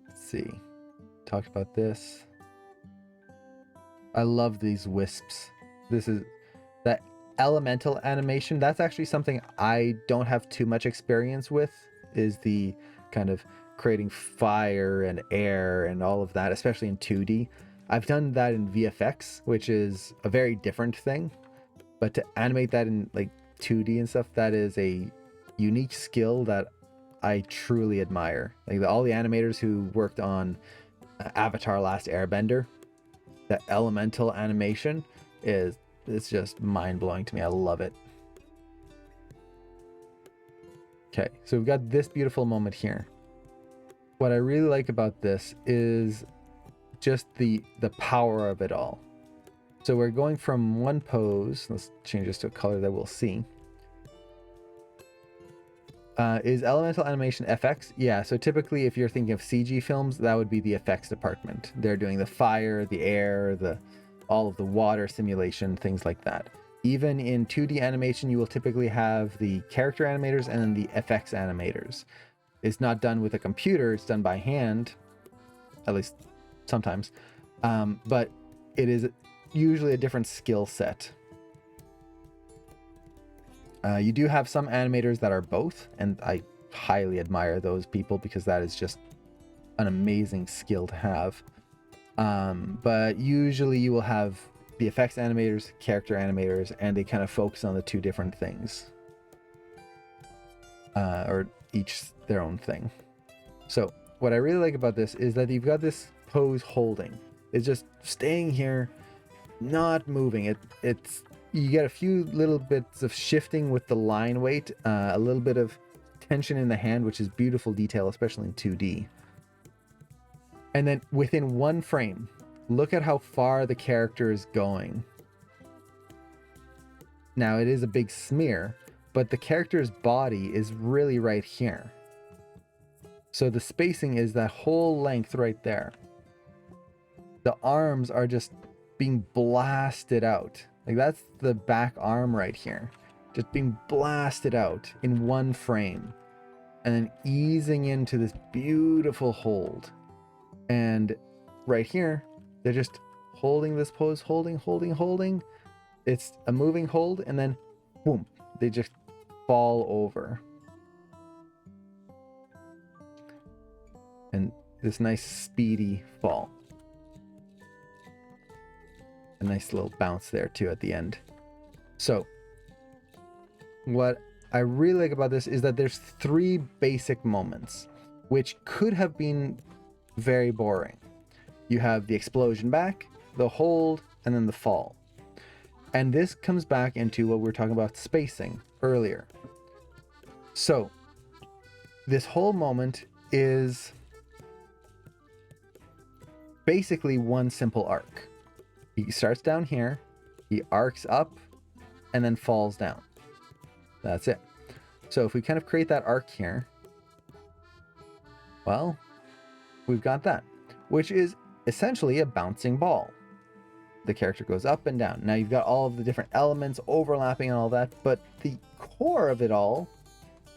Let's see. Talked about this. I love these wisps. This is that elemental animation. That's actually something I don't have too much experience with, is the kind of creating fire and air and all of that, especially in 2D. I've done that in VFX, which is a very different thing, but to animate that in like 2D and stuff, that is a unique skill that I truly admire. Like all the animators who worked on Avatar: Last Airbender, that elemental animation it's just mind-blowing to me. I love it. Okay, so we've got this beautiful moment here. What I really like about this is just the power of it all. So we're going from one pose. Let's change this to a color that we'll see. Is elemental animation FX? Yeah, so typically if you're thinking of CG films, that would be the effects department. They're doing the fire, the air, all of the water simulation, things like that. Even in 2D animation, you will typically have the character animators and then the FX animators. It's not done with a computer, it's done by hand, at least sometimes. But it is usually a different skill set. You do have some animators that are both, and I highly admire those people because that is just an amazing skill to have. But usually you will have the effects animators, character animators, and they kind of focus on the two different things. Or each their own thing. So what I really like about this is that you've got this pose holding. It's just staying here, not moving. It's you get a few little bits of shifting with the line weight, a little bit of tension in the hand, which is beautiful detail, especially in 2D. And then within one frame, look at how far the character is going. Now it is a big smear, but the character's body is really right here. So the spacing is that whole length right there. The arms are just being blasted out. Like that's the back arm right here. Just being blasted out in one frame. And then easing into this beautiful hold. And right here, they're just holding this pose, holding. It's a moving hold, and then boom, they just fall over. And this nice speedy fall. A nice little bounce there too at the end. So what I really like about this is that there's 3 basic moments, which could have been very boring. You have the explosion back, the hold, and then the fall. And this comes back into what we were talking about spacing earlier. So this whole moment is basically one simple arc. He starts down here, he arcs up, and then falls down. That's it. So if we kind of create that arc here, well, we've got that, which is essentially a bouncing ball. The character goes up and down. Now you've got all of the different elements overlapping and all that, but the core of it all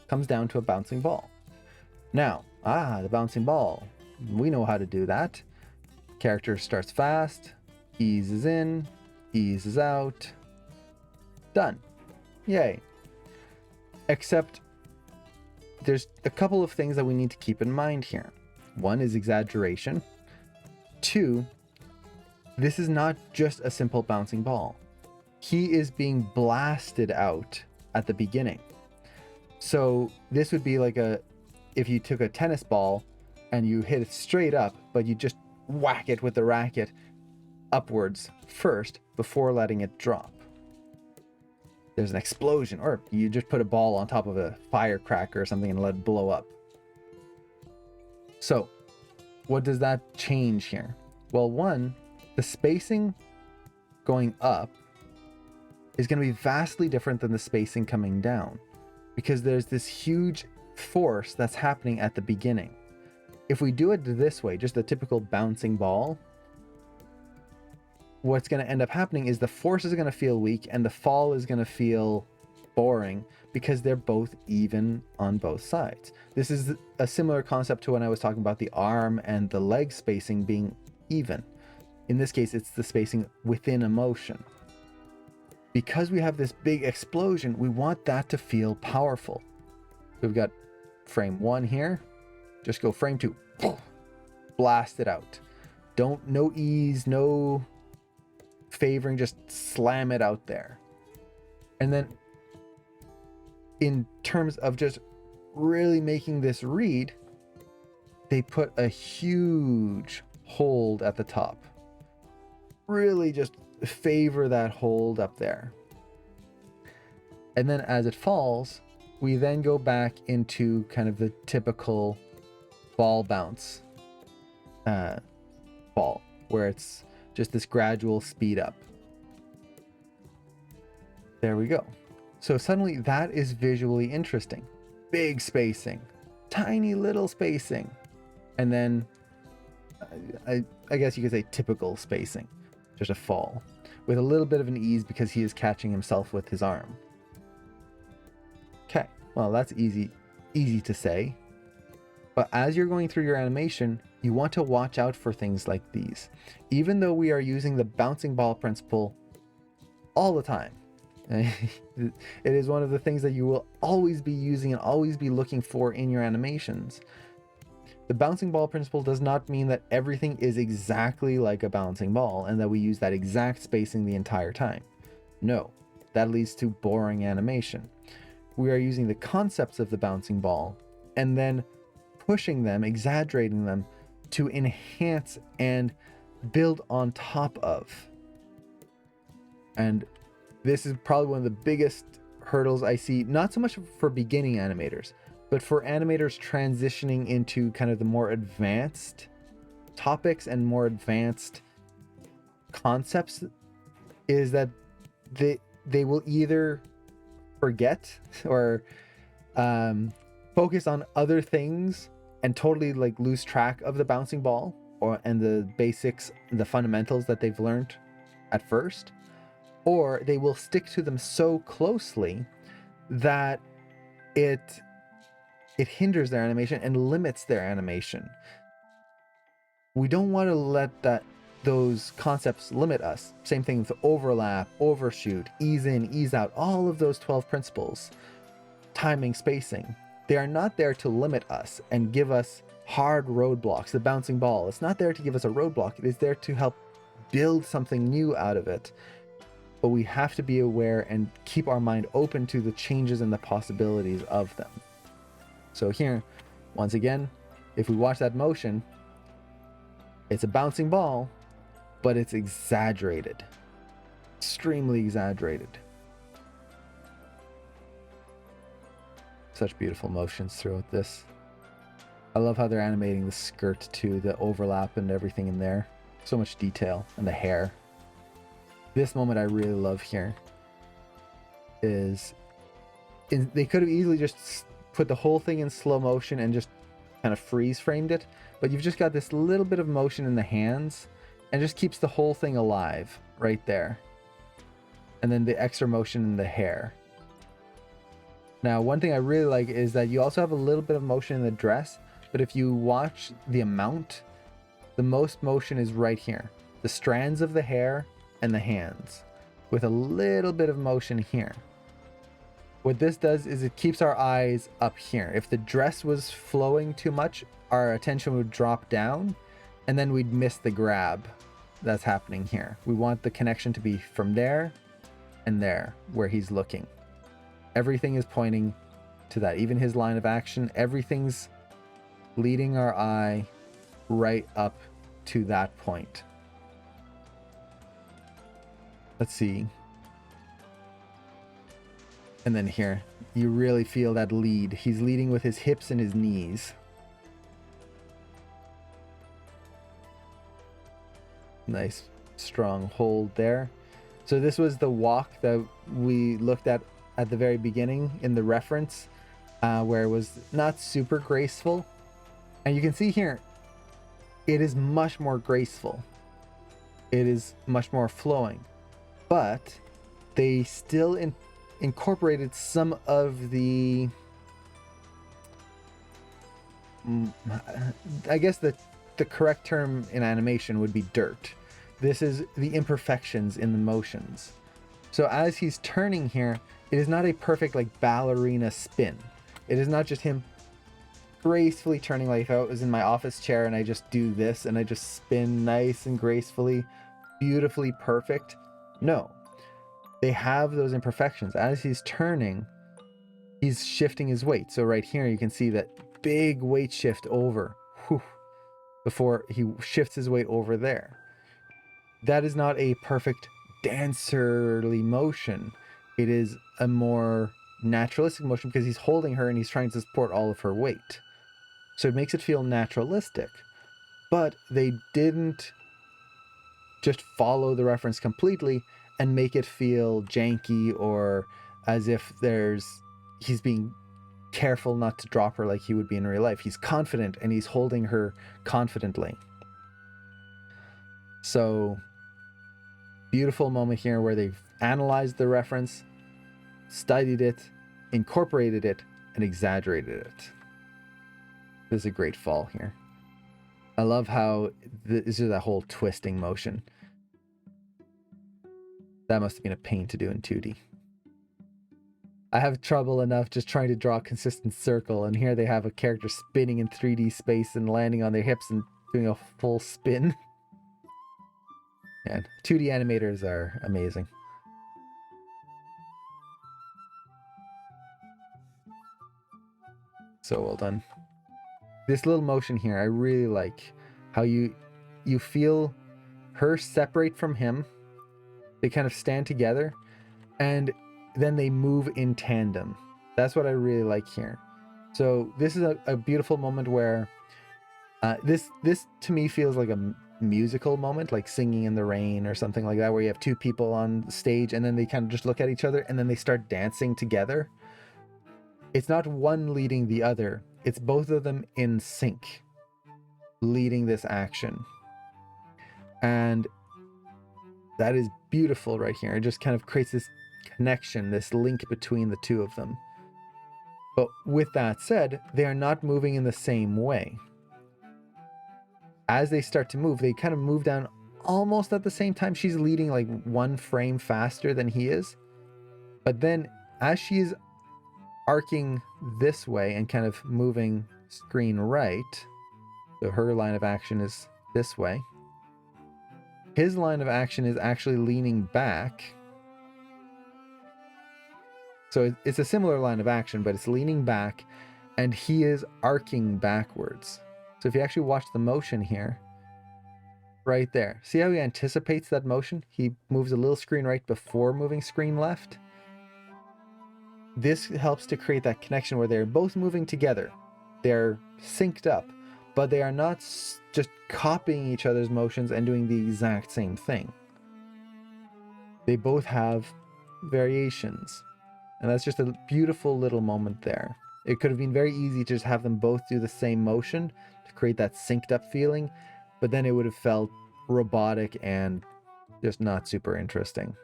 comes down to a bouncing ball. Now, the bouncing ball. We know how to do that. Character starts fast, eases in, eases out. Done. Yay. Except there's a couple of things that we need to keep in mind here. One is exaggeration. 2, this is not just a simple bouncing ball. He is being blasted out at the beginning. So this would be like if you took a tennis ball and you hit it straight up, but you just whack it with the racket upwards first before letting it drop. There's an explosion, or you just put a ball on top of a firecracker or something and let it blow up. So what does that change here? Well, one, the spacing going up is going to be vastly different than the spacing coming down, because there's this huge force that's happening at the beginning. If we do it this way, just a typical bouncing ball, what's going to end up happening is the force is going to feel weak and the fall is going to feel boring because they're both even on both sides. This is a similar concept to when I was talking about the arm and the leg spacing being even. In this case, it's the spacing within a motion. Because we have this big explosion, we want that to feel powerful. We've got frame 1 here. Just go frame 2. Blast it out. No ease, no favoring, just slam it out there. And then in terms of just really making this read, they put a huge hold at the top. Really just favor that hold up there. And then as it falls, we then go back into kind of the typical ball bounce ball, where it's just this gradual speed up. There we go. So suddenly that is visually interesting. Big spacing, tiny little spacing, and then I guess you could say typical spacing, just a fall with a little bit of an ease because he is catching himself with his arm. Okay, well, that's easy to say. But as you're going through your animation, you want to watch out for things like these. Even though we are using the bouncing ball principle all the time, It is one of the things that you will always be using and always be looking for in your animations. The bouncing ball principle does not mean that everything is exactly like a bouncing ball and that we use that exact spacing the entire time. No, that leads to boring animation. We are using the concepts of the bouncing ball and then pushing them, exaggerating them to enhance and build on top of. And this is probably one of the biggest hurdles I see, not so much for beginning animators, but for animators transitioning into kind of the more advanced topics and more advanced concepts, is that they will either forget or focus on other things and totally like lose track of the bouncing ball and the basics, the fundamentals that they've learned at first, or they will stick to them so closely that it hinders their animation and limits their animation. We don't want to let those concepts limit us. Same thing with overlap, overshoot, ease in, ease out, all of those 12 principles, timing, spacing. They are not there to limit us and give us hard roadblocks. The bouncing ball, it's not there to give us a roadblock. It is there to help build something new out of it. But we have to be aware and keep our mind open to the changes and the possibilities of them. So here, once again, if we watch that motion, it's a bouncing ball, but it's exaggerated. Extremely exaggerated. Such beautiful motions throughout this. I love how they're animating the skirt too, the overlap and everything in there. So much detail, and the hair. This moment I really love here is they could have easily just put the whole thing in slow motion and just kind of freeze framed it, but you've just got this little bit of motion in the hands and just keeps the whole thing alive right there. And then the extra motion in the hair. Now, one thing I really like is that you also have a little bit of motion in the dress, but if you watch the amount, the most motion is right here. The strands of the hair and the hands, with a little bit of motion here. What this does is it keeps our eyes up here. If the dress was flowing too much, our attention would drop down and then we'd miss the grab that's happening here. We want the connection to be from there and there where he's looking. Everything is pointing to that. Even his line of action, everything's leading our eye right up to that point. Let's see. And then here, you really feel that lead. He's leading with his hips and his knees. Nice, strong hold there. So this was the walk that we looked at the very beginning in the reference, where it was not super graceful. And you can see here, it is much more graceful. It is much more flowing. But they still incorporated some of the, I guess the correct term in animation would be dirt. This is the imperfections in the motions. So as he's turning here, it is not a perfect like ballerina spin. It is not just him gracefully turning, like if I was in my office chair and I just do this and I just spin nice and gracefully, beautifully perfect. No, they have those imperfections. As he's turning, he's shifting his weight. So right here, you can see that big weight shift over before he shifts his weight over there. That is not a perfect dancerly motion. It is a more naturalistic motion because he's holding her and he's trying to support all of her weight. So it makes it feel naturalistic. But they didn't just follow the reference completely and make it feel janky or as if he's being careful not to drop her like he would be in real life. He's confident and he's holding her confidently. So beautiful moment here where they've analyzed the reference, studied it, incorporated it, and exaggerated it. This is a great fall here. I love how this is that whole twisting motion. That must have been a pain to do in 2D. I have trouble enough just trying to draw a consistent circle, and here they have a character spinning in 3D space and landing on their hips and doing a full spin. And 2D animators are amazing. So well done. This little motion here, I really like how you feel her separate from him. They kind of stand together, and then they move in tandem. That's what I really like here. So this is a beautiful moment where this to me feels like a musical moment, like Singing in the Rain or something like that, where you have two people on stage and then they kind of just look at each other and then they start dancing together. It's not one leading the other, it's both of them in sync leading this action. And that is beautiful right here. It just kind of creates this connection, this link between the two of them. But with that said, they are not moving in the same way. As they start to move, they kind of move down almost at the same time. She's leading like one frame faster than he is. But then as she's arcing this way and kind of moving screen right, so her line of action is this way, his line of action is actually leaning back. So it's a similar line of action, but it's leaning back and he is arcing backwards. So if you actually watch the motion here, right there, see how he anticipates that motion? He moves a little screen right before moving screen left. This helps to create that connection where they're both moving together. They're synced up, but they are not just copying each other's motions and doing the exact same thing. They both have variations. And that's just a beautiful little moment there. It could have been very easy to just have them both do the same motion to create that synced up feeling, but then it would have felt robotic and just not super interesting.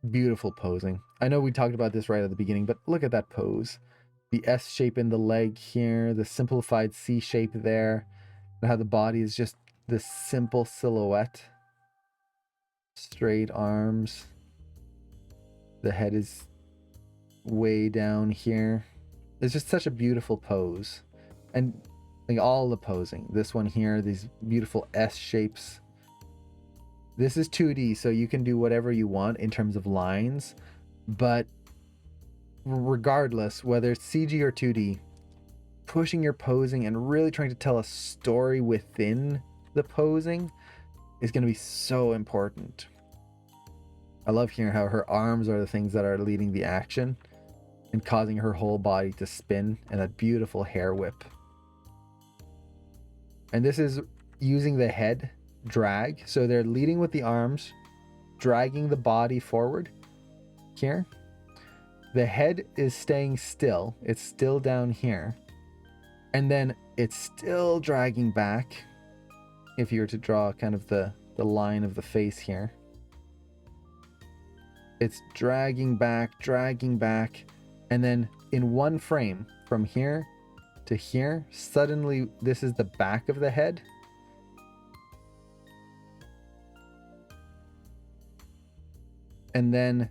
Beautiful posing. I know we talked about this right at the beginning, but look at that pose. The S shape in the leg here, the simplified C shape there, and how the body is just this simple silhouette. Straight arms. The head is way down here. It's just such a beautiful pose. And like all the posing. This one here, these beautiful S shapes. This is 2D, so you can do whatever you want in terms of lines. But regardless, whether it's CG or 2D, pushing your posing and really trying to tell a story within the posing is going to be so important. I love hearing how her arms are the things that are leading the action and causing her whole body to spin, and that beautiful hair whip. And this is using the head drag. So they're leading with the arms, dragging the body forward here. The head is staying still. It's still down here. And then it's still dragging back. If you were to draw kind of the line of the face here. It's dragging back. And then in one frame, from here to here, suddenly this is the back of the head. And then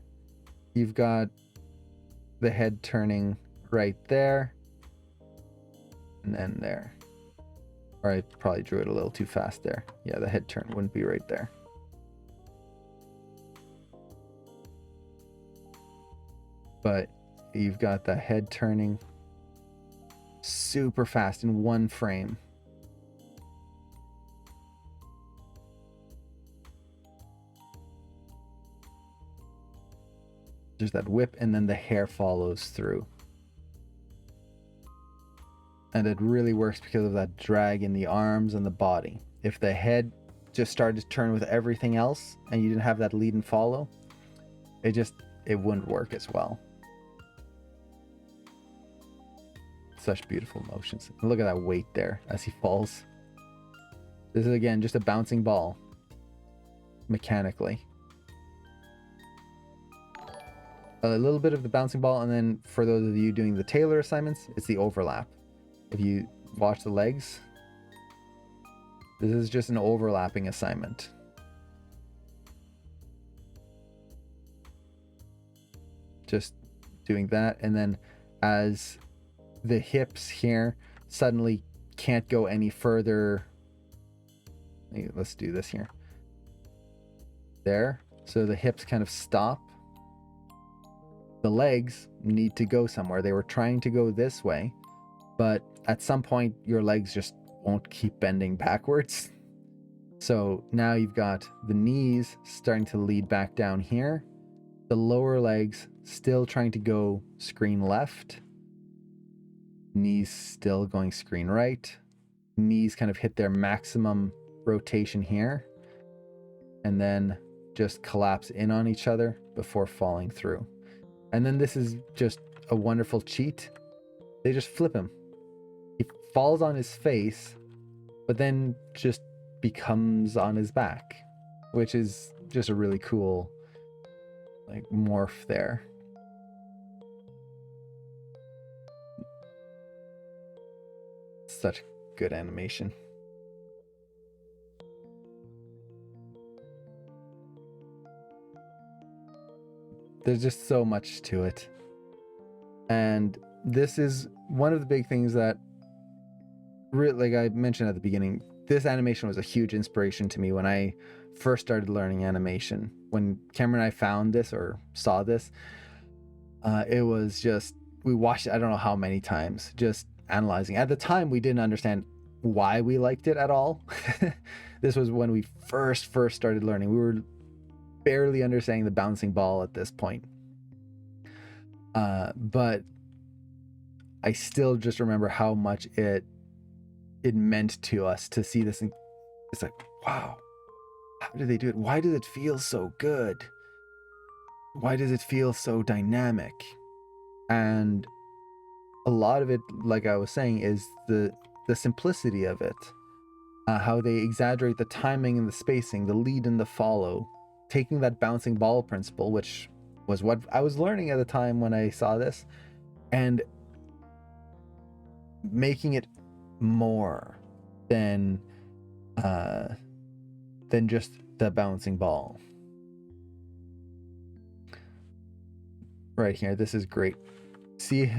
you've got the head turning right there. And then there. Or I probably drew it a little too fast there. Yeah, the head turn wouldn't be right there. But you've got the head turning super fast in one frame. There's that whip, and then the hair follows through. And it really works because of that drag in the arms and the body. If the head just started to turn with everything else and you didn't have that lead and follow, it wouldn't work as well. Such beautiful motions. Look at that weight there as he falls. This is again just a bouncing ball mechanically. A little bit of the bouncing ball, and then for those of you doing the Taylor assignments, it's the overlap. If you watch the legs, this is just an overlapping assignment. just doing that. And then as the hips here suddenly can't go any further, let's do this here. There. So the hips kind of stop. The legs need to go somewhere. They were trying to go this way, but at some point your legs just won't keep bending backwards. So now you've got the knees starting to lead back down here. The lower legs still trying to go screen left. Knees still going screen right. Knees kind of hit their maximum rotation here. And then just collapse in on each other before falling through. And then this is just a wonderful cheat. They just flip him. He falls on his face, but then just becomes on his back, which is just a really cool like morph there. Such good animation. There's just so much to it. And this is one of the big things that, like I mentioned at the beginning, this animation was a huge inspiration to me when I first started learning animation. When Cameron and I found this or saw this, it was just, we watched it I don't know how many times, just analyzing. At the time, we didn't understand why we liked it at all. This was when we first started learning. We were barely understanding the bouncing ball at this point. But I still just remember how much it meant to us to see this. And it's like, wow, how did they do it? Why does it feel so good? Why does it feel so dynamic? And a lot of it, like I was saying, is the simplicity of it. How they exaggerate the timing and the spacing, the lead and the follow, taking that bouncing ball principle, which was what I was learning at the time when I saw this, and making it more than just the bouncing ball. Right here, this is great. See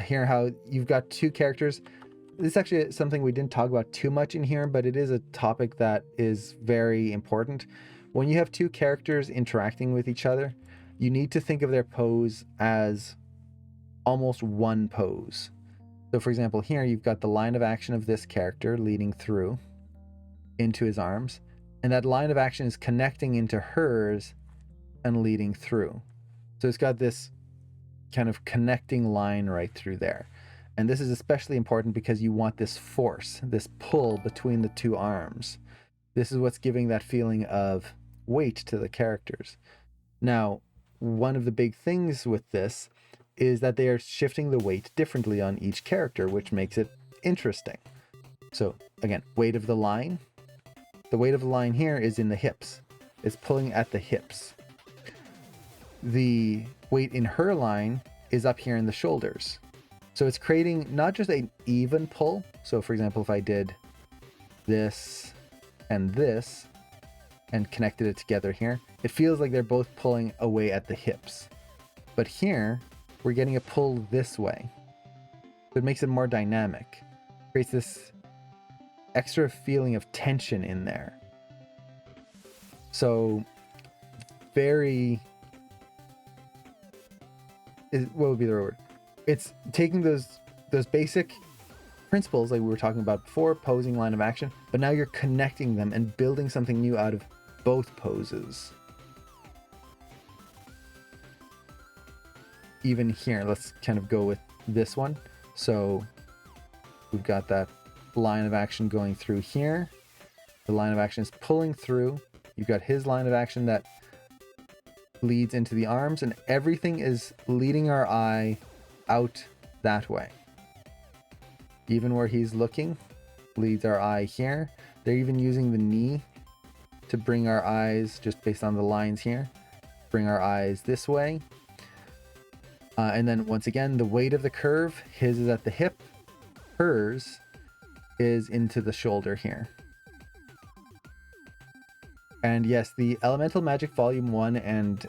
here how you've got two characters. This is actually something we didn't talk about too much in here, but it is a topic that is very important. When you have two characters interacting with each other, you need to think of their pose as almost one pose. So for example, here you've got the line of action of this character leading through into his arms, and that line of action is connecting into hers and leading through. So it's got this kind of connecting line right through there. And this is especially important because you want this force, this pull between the two arms. This is what's giving that feeling of weight to the characters. Now, one of the big things with this is that they are shifting the weight differently on each character, which makes it interesting. So again, weight of the line. The weight of the line here is in the hips. It's pulling at the hips. The weight in her line is up here in the shoulders. So it's creating not just an even pull. So for example, if I did this and this and connected it together here, it feels like they're both pulling away at the hips. But here, we're getting a pull this way. So it makes it more dynamic. Creates this extra feeling of tension in there. So what would be the right word? It's taking those basic principles like we were talking about before, posing, line of action, but now you're connecting them and building something new out of both poses. Even here, let's kind of go with this one. So we've got that line of action going through here. The line of action is pulling through. You've got his line of action that leads into the arms, and everything is leading our eye out that way. Even where he's looking, leads our eye here. They're even using the knee to bring our eyes, just based on the lines here, bring our eyes this way. And then once again, the weight of the curve, his is at the hip, hers is into the shoulder here. And yes, the Elemental Magic Volume 1 and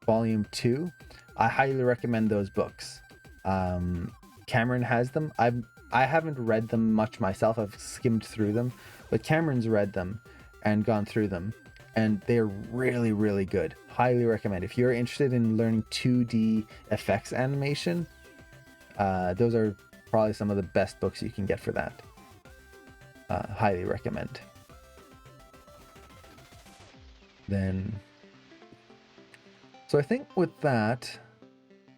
Volume 2. I highly recommend those books. Cameron has them. I haven't read them much myself. I've skimmed through them, but Cameron's read them and gone through them, and they're really, really good. Highly recommend. If you're interested in learning 2D effects animation, those are probably some of the best books you can get for that. Highly recommend. Then, so I think with that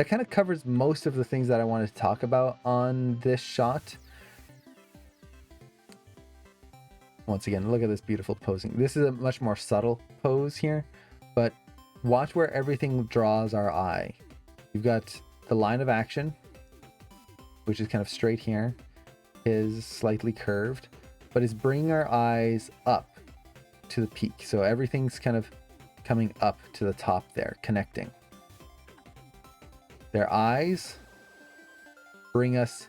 kind of covers most of the things that I wanted to talk about on this shot. Once again, look at this beautiful posing. This is a much more subtle pose here, but watch where everything draws our eye. You've got the line of action, which is kind of straight here, is slightly curved, but it's bringing our eyes up to the peak. So everything's kind of coming up to the top there, connecting. Their eyes bring us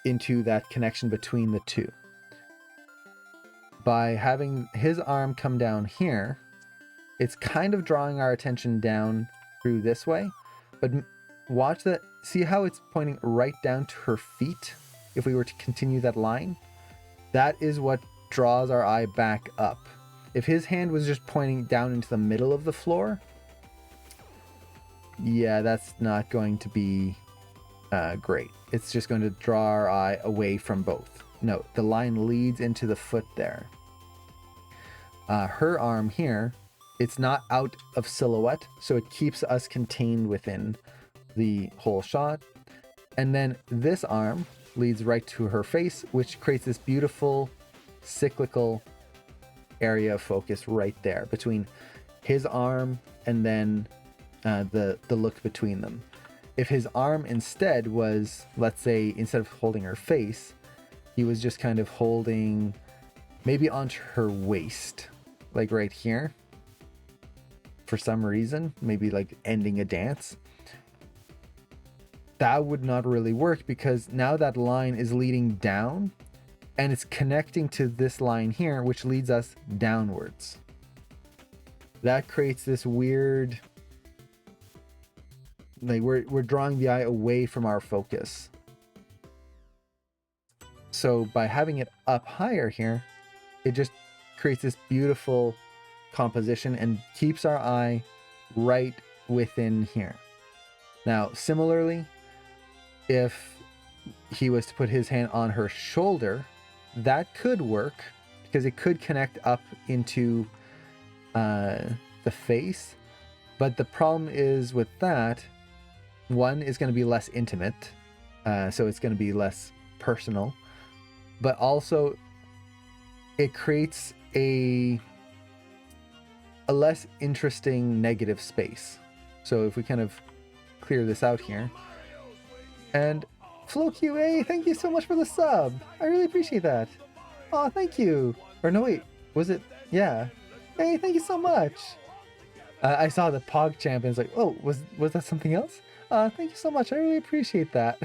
into that connection between the two. By having his arm come down here, it's kind of drawing our attention down through this way, but watch that. See how it's pointing right down to her feet? If we were to continue that line, that is what draws our eye back up. If his hand was just pointing down into the middle of the floor, yeah, that's not going to be great. It's just going to draw our eye away from both. No, the line leads into the foot there. Her arm here, it's not out of silhouette, so it keeps us contained within the whole shot. And then this arm leads right to her face, which creates this beautiful cyclical area of focus right there between his arm and then the look between them. If his arm instead was, let's say, instead of holding her face, he was just kind of holding maybe onto her waist, like right here, for some reason, maybe like ending a dance, that would not really work, because now that line is leading down and it's connecting to this line here, which leads us downwards. That creates this weird, like we're drawing the eye away from our focus. So by having it up higher here, it just creates this beautiful composition and keeps our eye right within here. Now, similarly, if he was to put his hand on her shoulder, that could work because it could connect up into the face. But the problem is with that, one is going to be less intimate, so it's going to be less personal, but also it creates a less interesting negative space. So if we kind of clear this out here, and FloQA, thank you so much for the sub. I really appreciate that. Oh, thank you. Or no, wait, was it? Yeah. Hey, thank you so much. I saw the Pog champ and it's like, oh, was that something else? Thank you so much. I really appreciate that.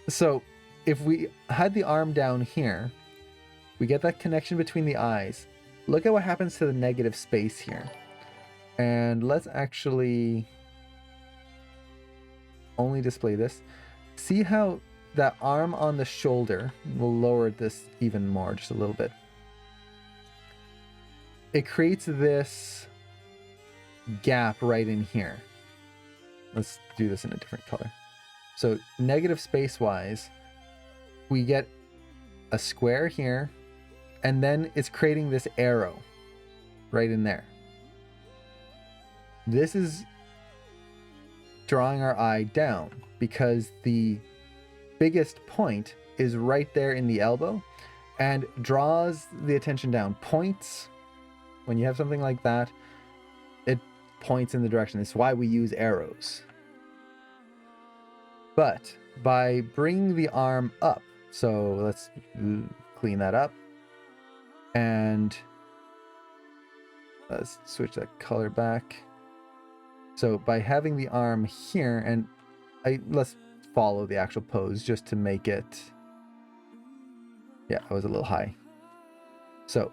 So if we had the arm down here, we get that connection between the eyes. Look at what happens to the negative space here. And let's actually only display this. See how that arm on the shoulder, we'll lower this even more, just a little bit. It creates this gap right in here. Let's do this in a different color. So negative space wise, we get a square here, and then it's creating this arrow right in there. This is drawing our eye down because the biggest point is right there in the elbow and draws the attention down. Points, when you have something like that, it points in the direction. It's why we use arrows. But by bringing the arm up, so let's clean that up and let's switch that color back. So by having the arm here, and let's follow the actual pose just to make it, yeah, I was a little high. So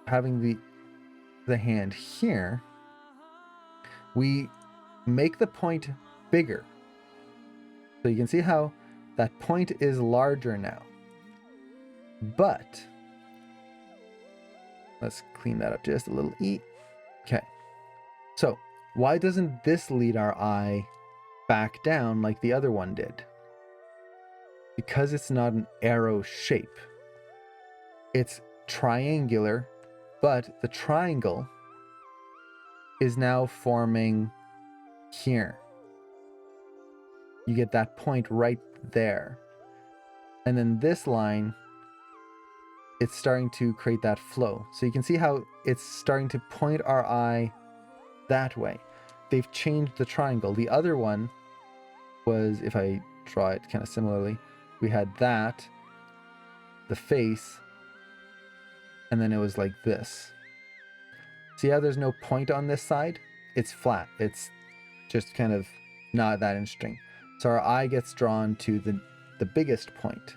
having the the hand here, we make the point bigger. So you can see how that point is larger now. But let's clean that up just a little. Okay. So why doesn't this lead our eye back down like the other one did? Because it's not an arrow shape. It's triangular, but the triangle is now forming here. You get that point right there. And then this line, it's starting to create that flow. So you can see how it's starting to point our eye that way. They've changed the triangle. The other one was, if I draw it kind of similarly, we had that, the face, and then it was like this. See how there's no point on this side? It's flat. It's just kind of not that interesting. So our eye gets drawn to the biggest point.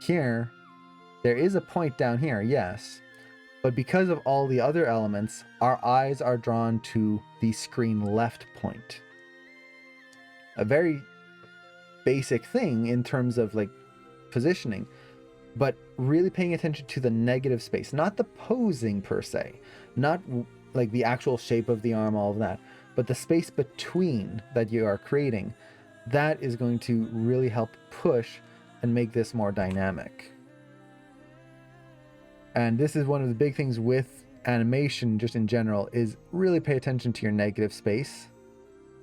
Here, there is a point down here, yes, but because of all the other elements, our eyes are drawn to the screen left point. A very basic thing in terms of like positioning, but really paying attention to the negative space, not the posing per se, not like the actual shape of the arm, all of that, but the space between that you are creating. That is going to really help push and make this more dynamic. And this is one of the big things with animation just in general, is really pay attention to your negative space.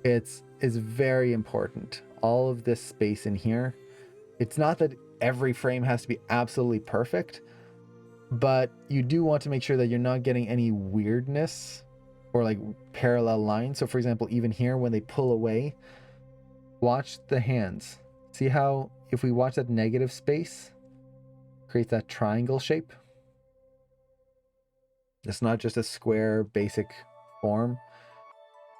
It's very important. All of this space in here, it's not that every frame has to be absolutely perfect, but you do want to make sure that you're not getting any weirdness or like parallel lines. So for example, even here when they pull away, watch the hands. See how if we watch that negative space, create that triangle shape. It's not just a square basic form,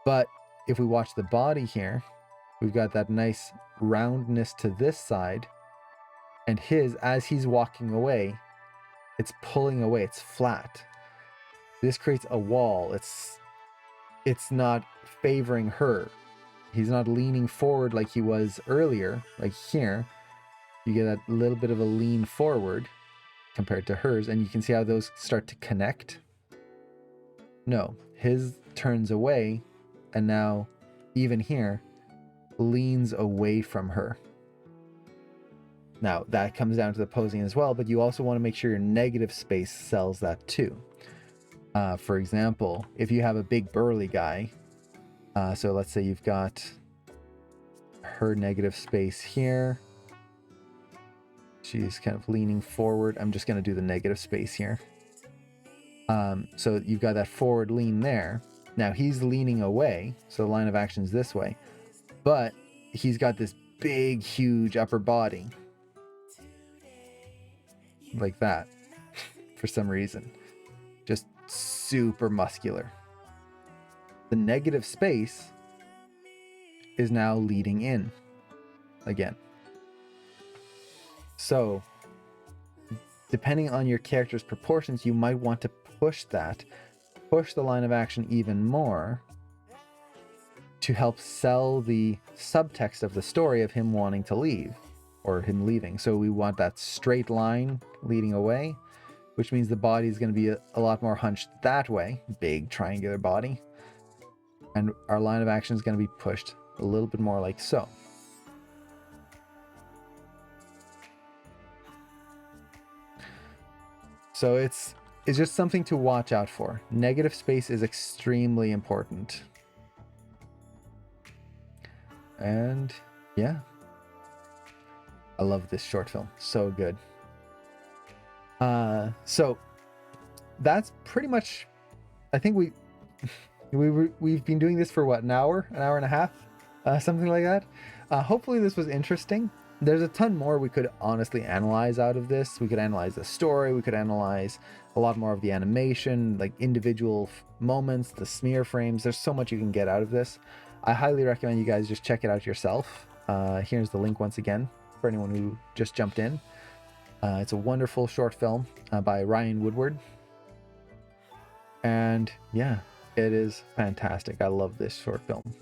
but if we watch the body here, we've got that nice roundness to this side, and his, as he's walking away, it's pulling away, it's flat. This creates a wall. It's not favoring her. He's not leaning forward like he was earlier. Like here, you get that little bit of a lean forward compared to hers, and you can see how those start to connect. No, his turns away, and now even here leans away from her. Now that comes down to the posing as well, but you also want to make sure your negative space sells that too. For example, if you have a big burly guy, so let's say you've got her negative space here. She's kind of leaning forward. I'm just going to do the negative space here. So you've got that forward lean there. Now he's leaning away, so the line of action is this way, but he's got this big, huge upper body. Like that, for some reason. Just super muscular. The negative space is now leading in again. So, depending on your character's proportions, you might want to push the line of action even more to help sell the subtext of the story of him wanting to leave or him leaving. So we want that straight line leading away, which means the body is going to be a lot more hunched that way, big triangular body. And our line of action is going to be pushed a little bit more like so. So it's just something to watch out for. Negative space is extremely important. And yeah, I love this short film. So good. So that's pretty much, I think we've been doing this for what, an hour and a half, something like that. Hopefully this was interesting. There's a ton more we could honestly analyze out of this. We could analyze the story. We could analyze a lot more of the animation, like individual moments, the smear frames. There's so much you can get out of this. I highly recommend you guys just check it out yourself. Here's the link once again for anyone who just jumped in. It's a wonderful short film by Ryan Woodward. And yeah, it is fantastic. I love this short film.